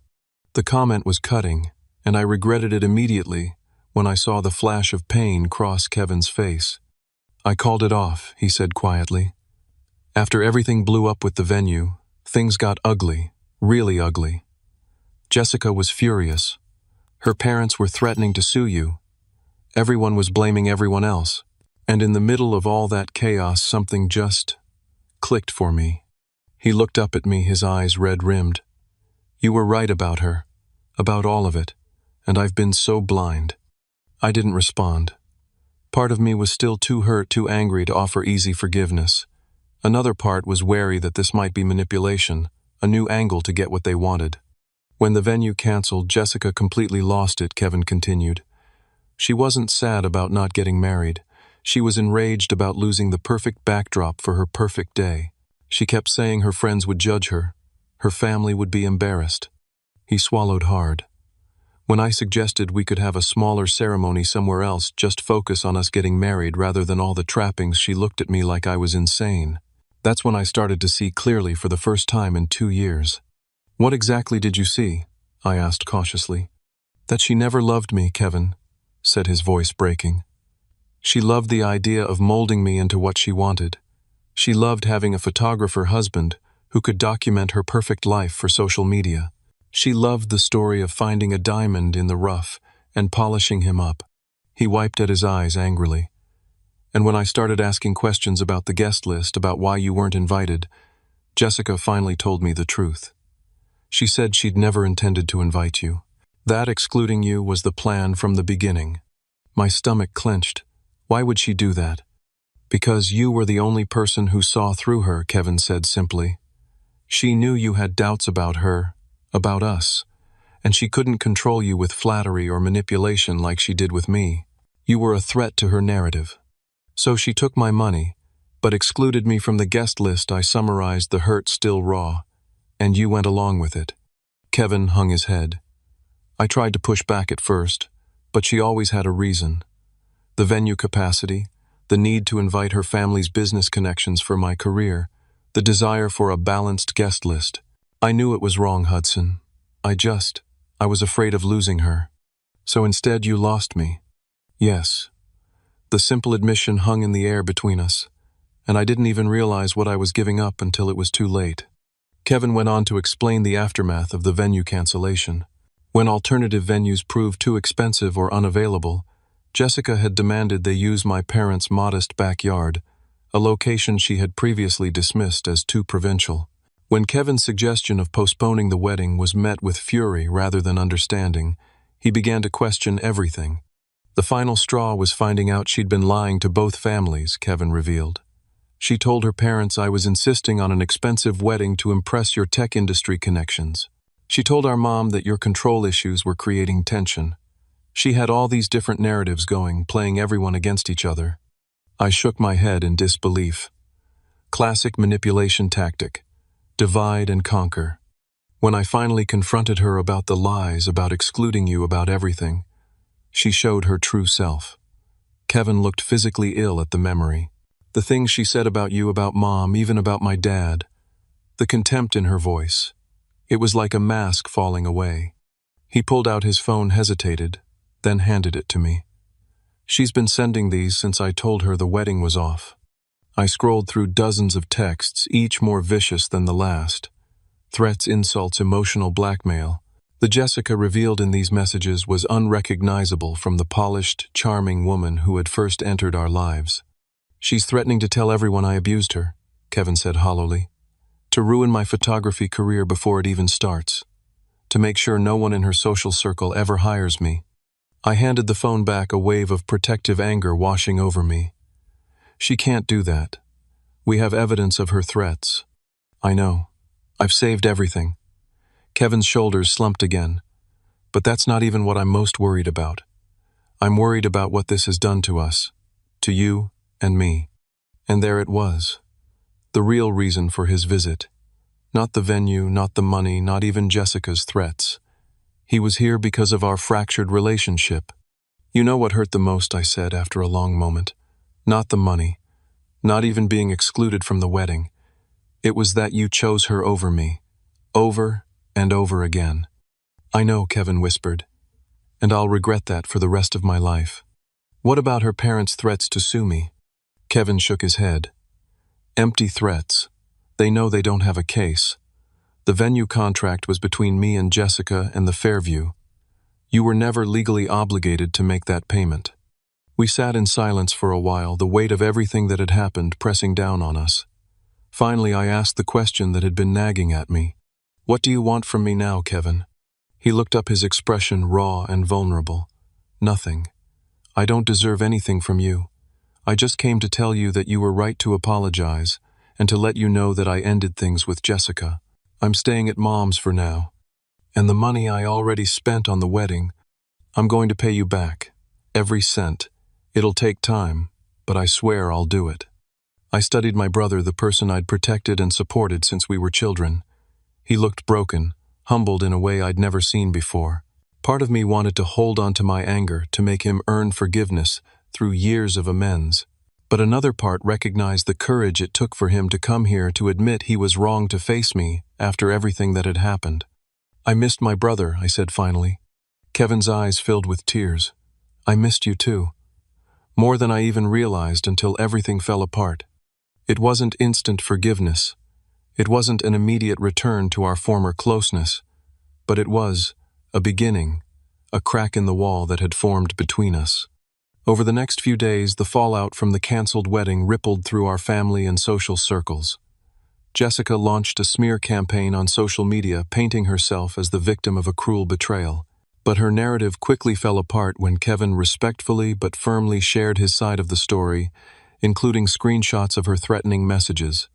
The comment was cutting, and I regretted it immediately when I saw the flash of pain cross Kevin's face. "I called it off," he said quietly. "After everything blew up with the venue, things got ugly, really ugly." Jessica was furious. "Her parents were threatening to sue you." Everyone was blaming everyone else. And in the middle of all that chaos, something just clicked for me. He looked up at me, his eyes red-rimmed. You were right about her, about all of it, and I've been so blind. I didn't respond. Part of me was still too hurt, too angry to offer easy forgiveness. Another part was wary that this might be manipulation, a new angle to get what they wanted. When the venue canceled, Jessica completely lost it, Kevin continued. She wasn't sad about not getting married. She was enraged about losing the perfect backdrop for her perfect day. She kept saying her friends would judge her. Her family would be embarrassed. He swallowed hard. When I suggested we could have a smaller ceremony somewhere else, just focus on us getting married rather than all the trappings, she looked at me like I was insane. That's when I started to see clearly for the first time in 2 years. What exactly did you see? I asked cautiously. That she never loved me, Kevin, said his voice breaking. She loved the idea of molding me into what she wanted. She loved having a photographer husband who could document her perfect life for social media. She loved the story of finding a diamond in the rough and polishing him up. He wiped at his eyes angrily. And when I started asking questions about the guest list, about why you weren't invited, Jessica finally told me the truth. She said she'd never intended to invite you. That excluding you was the plan from the beginning. My stomach clenched. Why would she do that? Because you were the only person who saw through her, Kevin said simply. She knew you had doubts about her, about us, and she couldn't control you with flattery or manipulation like she did with me. You were a threat to her narrative. So she took my money, but excluded me from the guest list. I summarized the hurt still raw, and you went along with it. Kevin hung his head. I tried to push back at first, but she always had a reason. The venue capacity, the need to invite her family's business connections for my career, the desire for a balanced guest list. I knew it was wrong, Hudson. I was afraid of losing her. So instead you lost me. Yes. The simple admission hung in the air between us, and I didn't even realize what I was giving up until it was too late. Kevin went on to explain the aftermath of the venue cancellation. When alternative venues proved too expensive or unavailable, Jessica had demanded they use my parents' modest backyard, a location she had previously dismissed as too provincial. When Kevin's suggestion of postponing the wedding was met with fury rather than understanding, he began to question everything. The final straw was finding out she'd been lying to both families, Kevin revealed. She told her parents I was insisting on an expensive wedding to impress your tech industry connections. She told our mom that your control issues were creating tension. She had all these different narratives going, playing everyone against each other. I shook my head in disbelief. Classic manipulation tactic. Divide and conquer. When I finally confronted her about the lies, about excluding you, about everything, she showed her true self. Kevin looked physically ill at the memory. The things she said about you, about Mom, even about my dad. The contempt in her voice. It was like a mask falling away. He pulled out his phone, hesitated, then handed it to me. She's been sending these since I told her the wedding was off. I scrolled through dozens of texts, each more vicious than the last. Threats, insults, emotional blackmail. The Jessica revealed in these messages was unrecognizable from the polished, charming woman who had first entered our lives. She's threatening to tell everyone I abused her, Kevin said hollowly. To ruin my photography career before it even starts. To make sure no one in her social circle ever hires me. I handed the phone back, a wave of protective anger washing over me. She can't do that. We have evidence of her threats. I know. I've saved everything. Kevin's shoulders slumped again. But that's not even what I'm most worried about. I'm worried about what this has done to us. To you and me. And there it was. The real reason for his visit. Not the venue, not the money, not even Jessica's threats. He was here because of our fractured relationship. You know what hurt the most, I said after a long moment. Not the money. Not even being excluded from the wedding. It was that you chose her over me. Over and over again. I know, Kevin whispered. And I'll regret that for the rest of my life. What about her parents' threats to sue me? Kevin shook his head. Empty threats. They know they don't have a case. The venue contract was between me and Jessica and the Fairview. You were never legally obligated to make that payment. We sat in silence for a while, the weight of everything that had happened pressing down on us. Finally, I asked the question that had been nagging at me. "What do you want from me now, Kevin?" He looked up, his expression raw and vulnerable. "Nothing. I don't deserve anything from you. I just came to tell you that you were right to apologize, and to let you know that I ended things with Jessica. I'm staying at Mom's for now. And the money I already spent on the wedding, I'm going to pay you back. Every cent. It'll take time, but I swear I'll do it." I studied my brother, the person I'd protected and supported since we were children. He looked broken, humbled in a way I'd never seen before. Part of me wanted to hold on to my anger, to make him earn forgiveness through years of amends. But another part recognized the courage it took for him to come here to admit he was wrong, to face me after everything that had happened. "I missed my brother," I said finally. Kevin's eyes filled with tears. "I missed you too. More than I even realized until everything fell apart. It wasn't instant forgiveness. It wasn't an immediate return to our former closeness. But it was a beginning, a crack in the wall that had formed between us." Over the next few days, the fallout from the canceled wedding rippled through our family and social circles. Jessica launched a smear campaign on social media, painting herself as the victim of a cruel betrayal. But her narrative quickly fell apart when Kevin respectfully but firmly shared his side of the story, including screenshots of her threatening messages.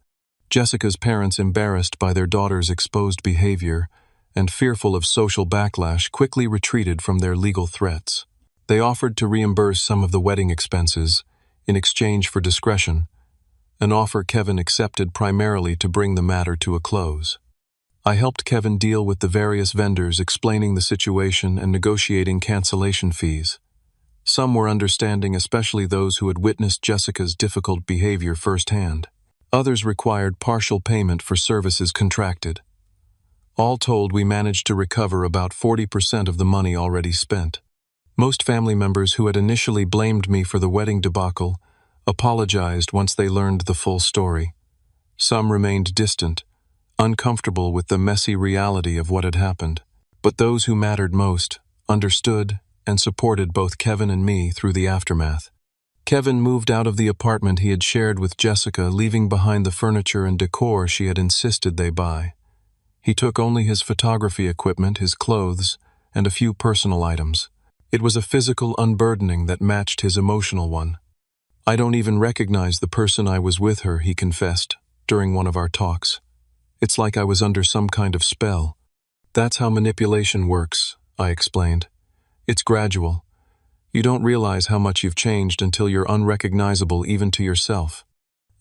Jessica's parents, embarrassed by their daughter's exposed behavior and fearful of social backlash, quickly retreated from their legal threats. They offered to reimburse some of the wedding expenses in exchange for discretion, an offer Kevin accepted primarily to bring the matter to a close. I helped Kevin deal with the various vendors, explaining the situation and negotiating cancellation fees. Some were understanding, especially those who had witnessed Jessica's difficult behavior firsthand. Others required partial payment for services contracted. All told, we managed to recover about 40% of the money already spent. Most family members who had initially blamed me for the wedding debacle apologized once they learned the full story. Some remained distant, uncomfortable with the messy reality of what had happened. But those who mattered most understood and supported both Kevin and me through the aftermath. Kevin moved out of the apartment he had shared with Jessica, leaving behind the furniture and decor she had insisted they buy. He took only his photography equipment, his clothes, and a few personal items. It was a physical unburdening that matched his emotional one. "I don't even recognize the person I was with her," he confessed during one of our talks. "It's like I was under some kind of spell." "That's how manipulation works," I explained. "It's gradual. You don't realize how much you've changed until you're unrecognizable even to yourself."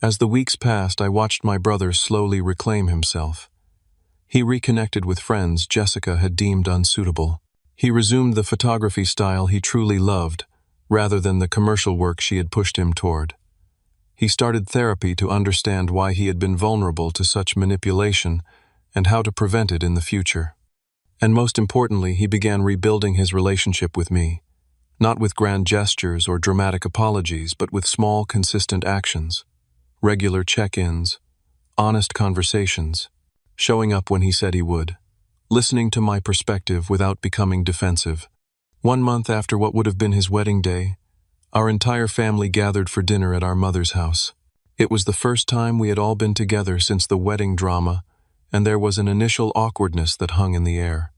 As the weeks passed, I watched my brother slowly reclaim himself. He reconnected with friends Jessica had deemed unsuitable. He resumed the photography style he truly loved, rather than the commercial work she had pushed him toward. He started therapy to understand why he had been vulnerable to such manipulation and how to prevent it in the future. And most importantly, he began rebuilding his relationship with me, not with grand gestures or dramatic apologies, but with small, consistent actions, regular check-ins, honest conversations, showing up when he said he would, listening to my perspective without becoming defensive. 1 month after what would have been his wedding day, our entire family gathered for dinner at our mother's house. It was the first time we had all been together since the wedding drama, and there was an initial awkwardness that hung in the air.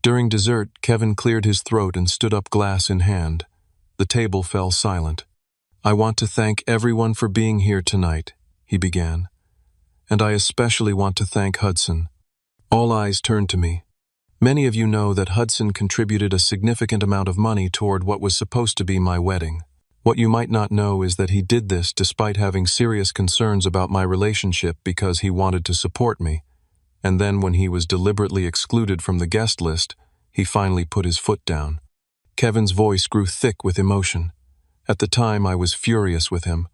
During dessert, Kevin cleared his throat and stood up, glass in hand. The table fell silent. "I want to thank everyone for being here tonight," he began. "And I especially want to thank Hudson." All eyes turned to me. Many of you know that Hudson contributed a significant amount of money toward what was supposed to be my wedding. What you might not know is that he did this despite having serious concerns about my relationship, because he wanted to support me. And then when he was deliberately excluded from the guest list, he finally put his foot down. Kevin's voice grew thick with emotion. At the time, I was furious with him.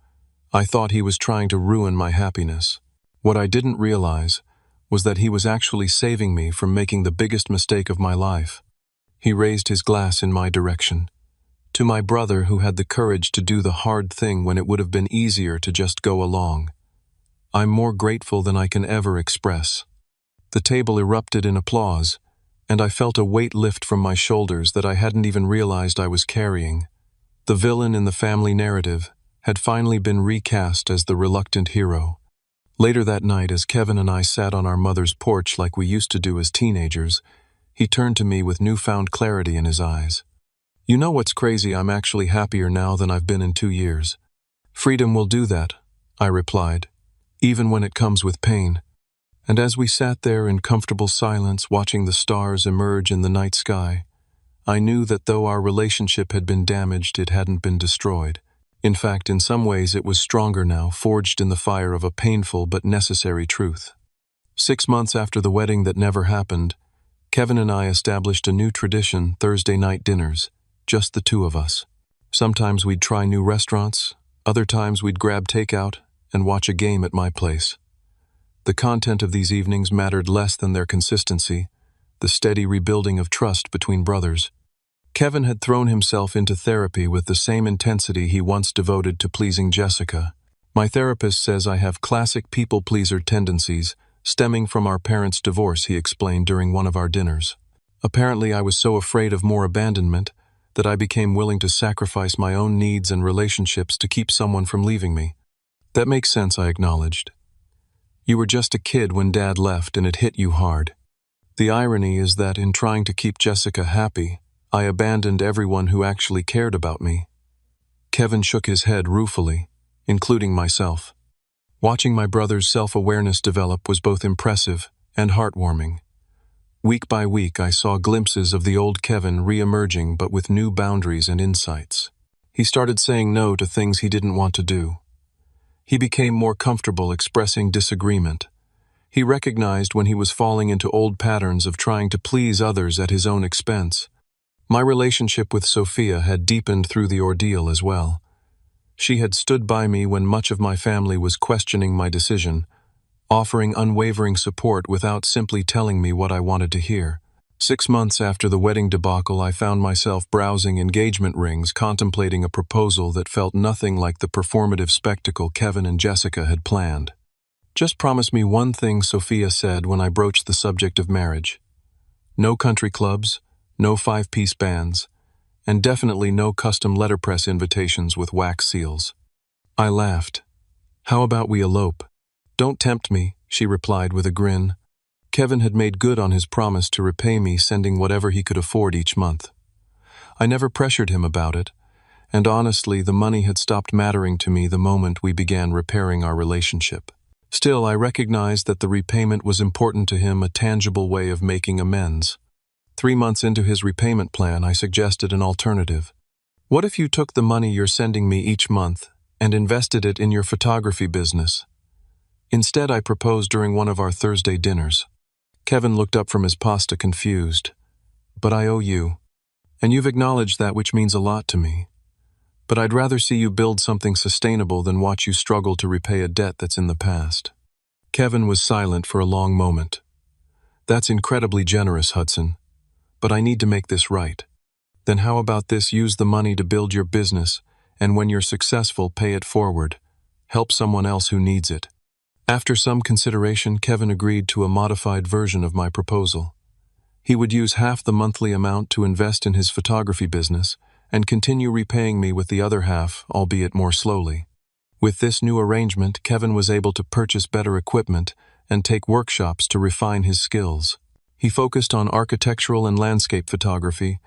I thought he was trying to ruin my happiness. What I didn't realize was that he was actually saving me from making the biggest mistake of my life. He raised his glass in my direction. "To my brother, who had the courage to do the hard thing when it would have been easier to just go along, I'm more grateful than I can ever express." The table erupted in applause, and I felt a weight lift from my shoulders that I hadn't even realized I was carrying. The villain in the family narrative had finally been recast as the reluctant hero. Later that night, as Kevin and I sat on our mother's porch like we used to do as teenagers, he turned to me with newfound clarity in his eyes. "You know what's crazy? I'm actually happier now than I've been in 2 years. Freedom will do that," I replied, "even when it comes with pain." And as we sat there in comfortable silence watching the stars emerge in the night sky, I knew that though our relationship had been damaged, it hadn't been destroyed. In fact, in some ways it was stronger now, forged in the fire of a painful but necessary truth. 6 months after the wedding that never happened, Kevin and I established a new tradition: Thursday night dinners, just the two of us. Sometimes we'd try new restaurants, other times we'd grab takeout and watch a game at my place. The content of these evenings mattered less than their consistency, the steady rebuilding of trust between brothers. Kevin had thrown himself into therapy with the same intensity he once devoted to pleasing Jessica. "My therapist says I have classic people-pleaser tendencies stemming from our parents' divorce," he explained during one of our dinners. "Apparently I was so afraid of more abandonment that I became willing to sacrifice my own needs and relationships to keep someone from leaving me." "That makes sense," I acknowledged. "You were just a kid when Dad left and it hit you hard. The irony is that in trying to keep Jessica happy, I abandoned everyone who actually cared about me." Kevin shook his head ruefully, including myself. Watching my brother's self-awareness develop was both impressive and heartwarming. Week by week, I saw glimpses of the old Kevin re-emerging, but with new boundaries and insights. He started saying no to things he didn't want to do. He became more comfortable expressing disagreement. He recognized when he was falling into old patterns of trying to please others at his own expense. My relationship with Sophia had deepened through the ordeal as well. She had stood by me when much of my family was questioning my decision, offering unwavering support without simply telling me what I wanted to hear. 6 months after the wedding debacle, I found myself browsing engagement rings, contemplating a proposal that felt nothing like the performative spectacle Kevin and Jessica had planned. "Just promise me one thing," Sophia said when I broached the subject of marriage. "No country clubs, no 5-piece bands, and definitely no custom letterpress invitations with wax seals." I laughed. "How about we elope?" "Don't tempt me," she replied with a grin. Kevin had made good on his promise to repay me, sending whatever he could afford each month. I never pressured him about it, and honestly, the money had stopped mattering to me the moment we began repairing our relationship. Still, I recognized that the repayment was important to him, a tangible way of making amends. 3 months into his repayment plan, I suggested an alternative. "What if you took the money you're sending me each month and invested it in your photography business?" Instead, I proposed during one of our Thursday dinners. Kevin looked up from his pasta confused. "But I owe you. And you've acknowledged that, which means a lot to me. But I'd rather see you build something sustainable than watch you struggle to repay a debt that's in the past." Kevin was silent for a long moment. "That's incredibly generous, Hudson. But I need to make this right." "Then how about this? Use the money to build your business, and when you're successful, pay it forward. Help someone else who needs it." After some consideration, Kevin agreed to a modified version of my proposal. He would use half the monthly amount to invest in his photography business and continue repaying me with the other half, albeit more slowly. With this new arrangement, Kevin was able to purchase better equipment and take workshops to refine his skills. He focused on architectural and landscape photography,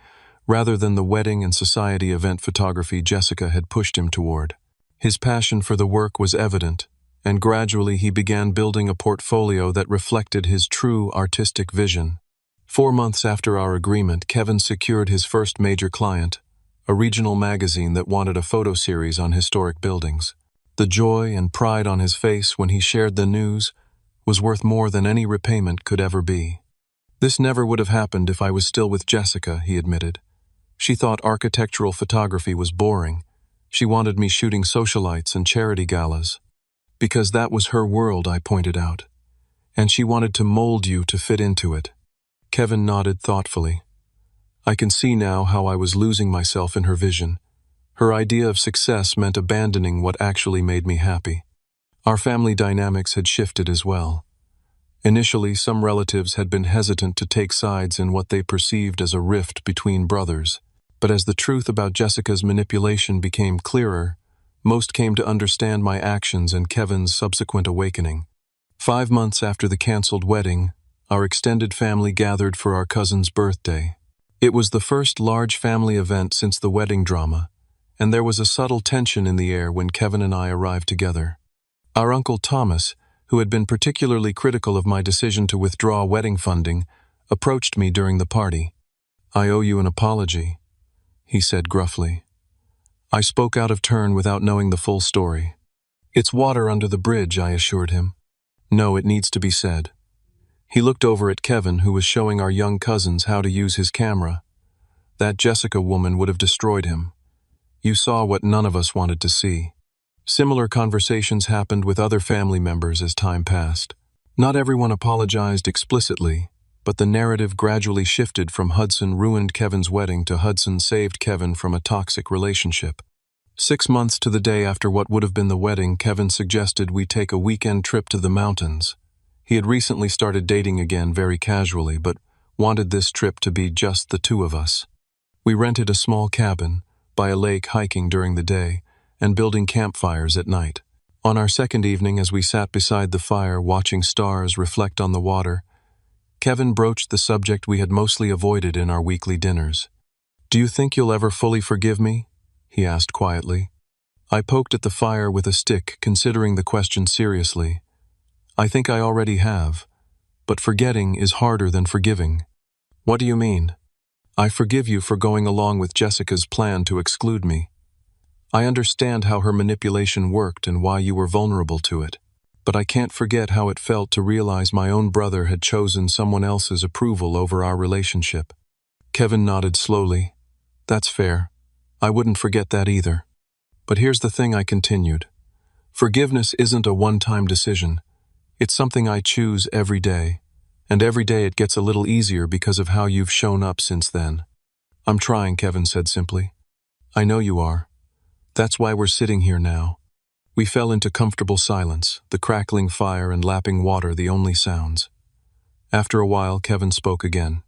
rather than the wedding and society event photography Jessica had pushed him toward. His passion for the work was evident, and gradually he began building a portfolio that reflected his true artistic vision. 4 months after our agreement, Kevin secured his first major client, a regional magazine that wanted a photo series on historic buildings. The joy and pride on his face when he shared the news was worth more than any repayment could ever be. "This never would have happened if I was still with Jessica," he admitted. "She thought architectural photography was boring. She wanted me shooting socialites and charity galas. Because that was her world," I pointed out. "And she wanted to mold you to fit into it." Kevin nodded thoughtfully. "I can see now how I was losing myself in her vision. Her idea of success meant abandoning what actually made me happy." Our family dynamics had shifted as well. Initially, some relatives had been hesitant to take sides in what they perceived as a rift between brothers. But as the truth about Jessica's manipulation became clearer, most came to understand my actions and Kevin's subsequent awakening. 5 months after the canceled wedding, our extended family gathered for our cousin's birthday. It was the first large family event since the wedding drama, and there was a subtle tension in the air when Kevin and I arrived together. Our Uncle Thomas, who had been particularly critical of my decision to withdraw wedding funding, approached me during the party. "I owe you an apology," he said gruffly. I spoke out of turn without knowing the full story. "It's water under the bridge," I assured him. "No, it needs to be said." He looked over at Kevin, who was showing our young cousins how to use his camera. That Jessica woman would have destroyed him. You saw what none of us wanted to see. Similar conversations happened with other family members as time passed. Not everyone apologized explicitly, but the narrative gradually shifted from Hudson ruined Kevin's wedding to Hudson saved Kevin from a toxic relationship. 6 months to the day after what would have been the wedding, Kevin suggested we take a weekend trip to the mountains. He had recently started dating again very casually, but wanted this trip to be just the two of us. We rented a small cabin by a lake, hiking during the day and building campfires at night. On our second evening, as we sat beside the fire watching stars reflect on the water, Kevin broached the subject we had mostly avoided in our weekly dinners. "Do you think you'll ever fully forgive me?" he asked quietly. I poked at the fire with a stick, considering the question seriously. "I think I already have, but forgetting is harder than forgiving." "What do you mean?" "I forgive you for going along with Jessica's plan to exclude me. I understand how her manipulation worked and why you were vulnerable to it, but I can't forget how it felt to realize my own brother had chosen someone else's approval over our relationship." Kevin nodded slowly. "That's fair. I wouldn't forget that either. But here's the thing," I continued. "Forgiveness isn't a one-time decision. It's something I choose every day, and every day it gets a little easier because of how you've shown up since then." "I'm trying," Kevin said simply. "I know you are. That's why we're sitting here now." We fell into comfortable silence, the crackling fire and lapping water the only sounds. After a while, Kevin spoke again.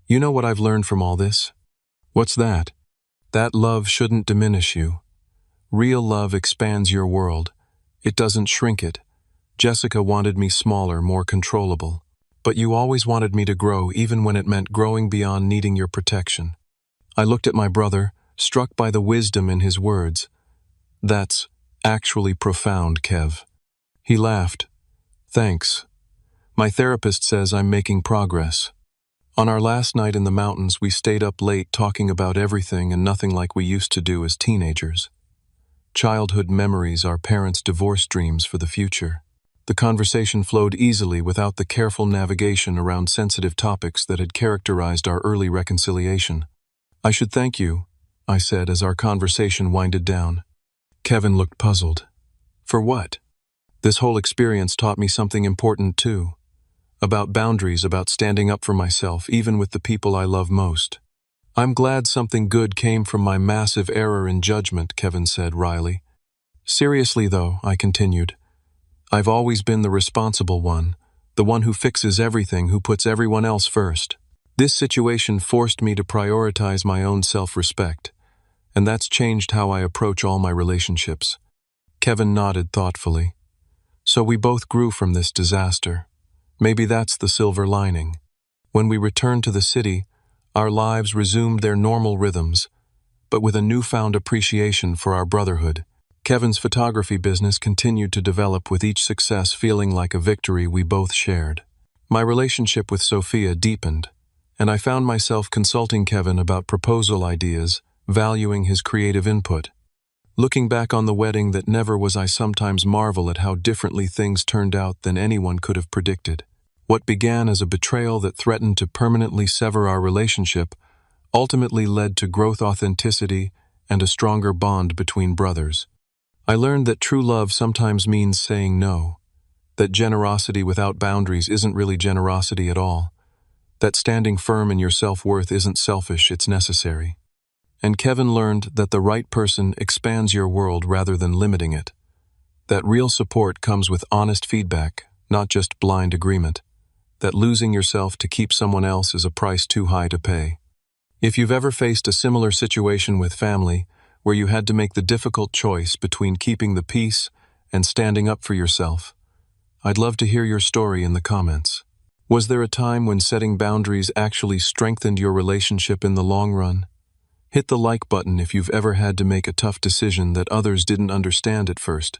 "You know what I've learned from all this?" "What's that?" "That love shouldn't diminish you. Real love expands your world. It doesn't shrink it. Jessica wanted me smaller, more controllable. But you always wanted me to grow, even when it meant growing beyond needing your protection." I looked at my brother, struck by the wisdom in his words. "That's actually profound, Kev." He laughed. "Thanks. My therapist says I'm making progress." On our last night in the mountains, we stayed up late talking about everything and nothing like we used to do as teenagers. Childhood memories, our parents' divorce dreams for the future. The conversation flowed easily without the careful navigation around sensitive topics that had characterized our early reconciliation. "I should thank you," I said as our conversation winded down. Kevin looked puzzled. "For what?" "This whole experience taught me something important too. About boundaries, about standing up for myself, even with the people I love most." "I'm glad something good came from my massive error in judgment," Kevin said wryly. "Seriously though," I continued, "I've always been the responsible one, the one who fixes everything, who puts everyone else first. This situation forced me to prioritize my own self-respect, and that's changed how I approach all my relationships." Kevin nodded thoughtfully. "So we both grew from this disaster. Maybe that's the silver lining. When we returned to the city, our lives resumed their normal rhythms, but with a newfound appreciation for our brotherhood. Kevin's photography business continued to develop, with each success feeling like a victory we both shared. My relationship with Sophia deepened, and I found myself consulting Kevin about proposal ideas, valuing his creative input. Looking back on the wedding that never was, I sometimes marvel at how differently things turned out than anyone could have predicted. What began as a betrayal that threatened to permanently sever our relationship ultimately led to growth, authenticity, and a stronger bond between brothers. I learned that true love sometimes means saying no, that generosity without boundaries isn't really generosity at all, that standing firm in your self-worth isn't selfish, it's necessary. And Kevin learned that the right person expands your world rather than limiting it, that real support comes with honest feedback, not just blind agreement, that losing yourself to keep someone else is a price too high to pay. If you've ever faced a similar situation with family, where you had to make the difficult choice between keeping the peace and standing up for yourself, I'd love to hear your story in the comments. Was there a time when setting boundaries actually strengthened your relationship in the long run? Hit the like button if you've ever had to make a tough decision that others didn't understand at first.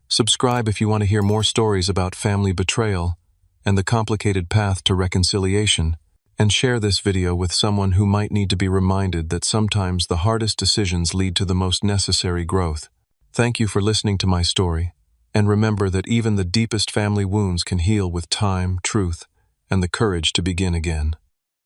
Subscribe if you want to hear more stories about family betrayal and the complicated path to reconciliation, and share this video with someone who might need to be reminded that sometimes the hardest decisions lead to the most necessary growth. Thank you for listening to my story, and remember that even the deepest family wounds can heal with time, truth, and the courage to begin again.